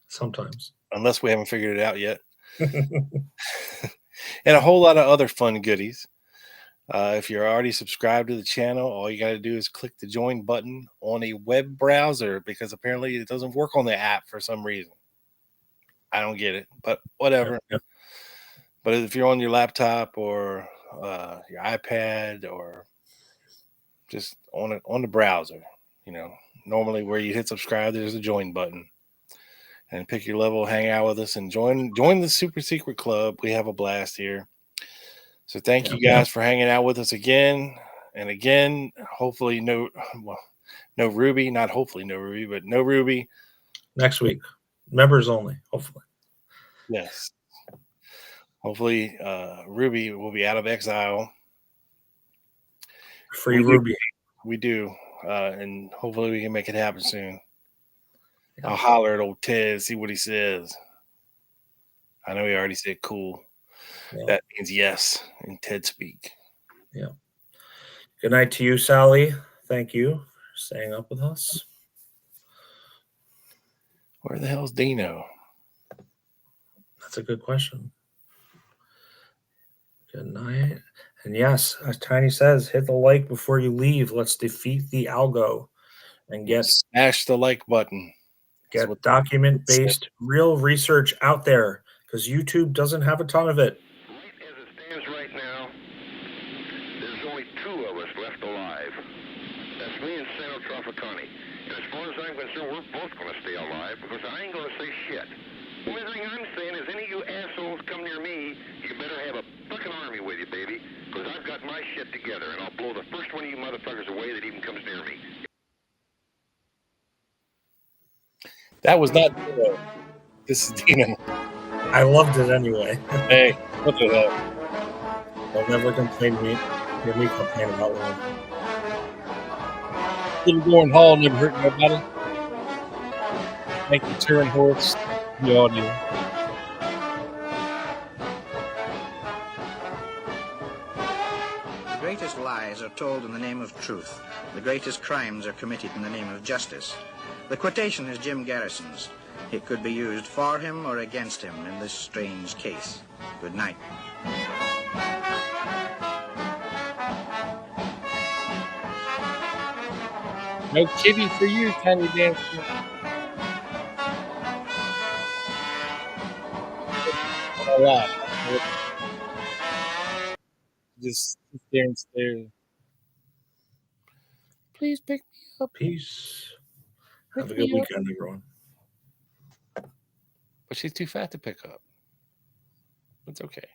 [SPEAKER 5] Sometimes.
[SPEAKER 6] Unless we haven't figured it out yet. And a whole lot of other fun goodies. If you're already subscribed to the channel, all you got to do is click the join button on a web browser, because apparently it doesn't work on the app for some reason. I don't get it, but whatever.
[SPEAKER 5] Yep.
[SPEAKER 6] But if you're on your laptop or your iPad or just on the browser, normally where you hit subscribe, there's a join button. And pick your level, hang out with us, and join the Super Secret Club. We have a blast here. So thank you guys for hanging out with us again and again. Hopefully no Ruby, not hopefully no Ruby, but no Ruby.
[SPEAKER 5] Next week. Members only, hopefully.
[SPEAKER 6] Yes. Hopefully Ruby will be out of exile.
[SPEAKER 5] Free Ruby.
[SPEAKER 6] We do. And hopefully we can make it happen soon. Yeah. I'll holler at old Ted, see what he says. I know he already said cool. Yeah. That means yes in Ted speak.
[SPEAKER 5] Yeah. Good night to you, Sally. Thank you for staying up with us.
[SPEAKER 6] Where the hell's Dino?
[SPEAKER 5] That's a good question. Good night. And yes, as Tiny says, hit the like before you leave. Let's defeat the algo and
[SPEAKER 6] smash the like button.
[SPEAKER 5] Get document-based real research out there, because YouTube doesn't have a ton of it.
[SPEAKER 10] far as I'm concerned, we're both going to stay alive because I ain't going to say shit. The only thing I'm saying is any of you assholes come near me, you better have a fucking army with you, baby, because I've got my shit together, and I'll blow the first one of you motherfuckers away that even comes near me.
[SPEAKER 6] That was not Dino. This is Dino.
[SPEAKER 5] I loved it anyway.
[SPEAKER 6] Hey, what the hell?
[SPEAKER 5] They'll never complain to me. Hear me complain about one.
[SPEAKER 6] Little Gordon Hall never hurt nobody. Thank you, Turin Horse. The audio.
[SPEAKER 11] The greatest lies are told in the name of truth. The greatest crimes are committed in the name of justice. The quotation is Jim Garrison's. It could be used for him or against him in this strange case. Good night.
[SPEAKER 6] No kitty for you, tiny dancer. A lot. Just sit there and stare. Please pick me up.
[SPEAKER 5] Peace.
[SPEAKER 6] Pick
[SPEAKER 5] Have a
[SPEAKER 6] me
[SPEAKER 5] good
[SPEAKER 6] up.
[SPEAKER 5] weekend, everyone.
[SPEAKER 6] But she's too fat to pick up. It's okay.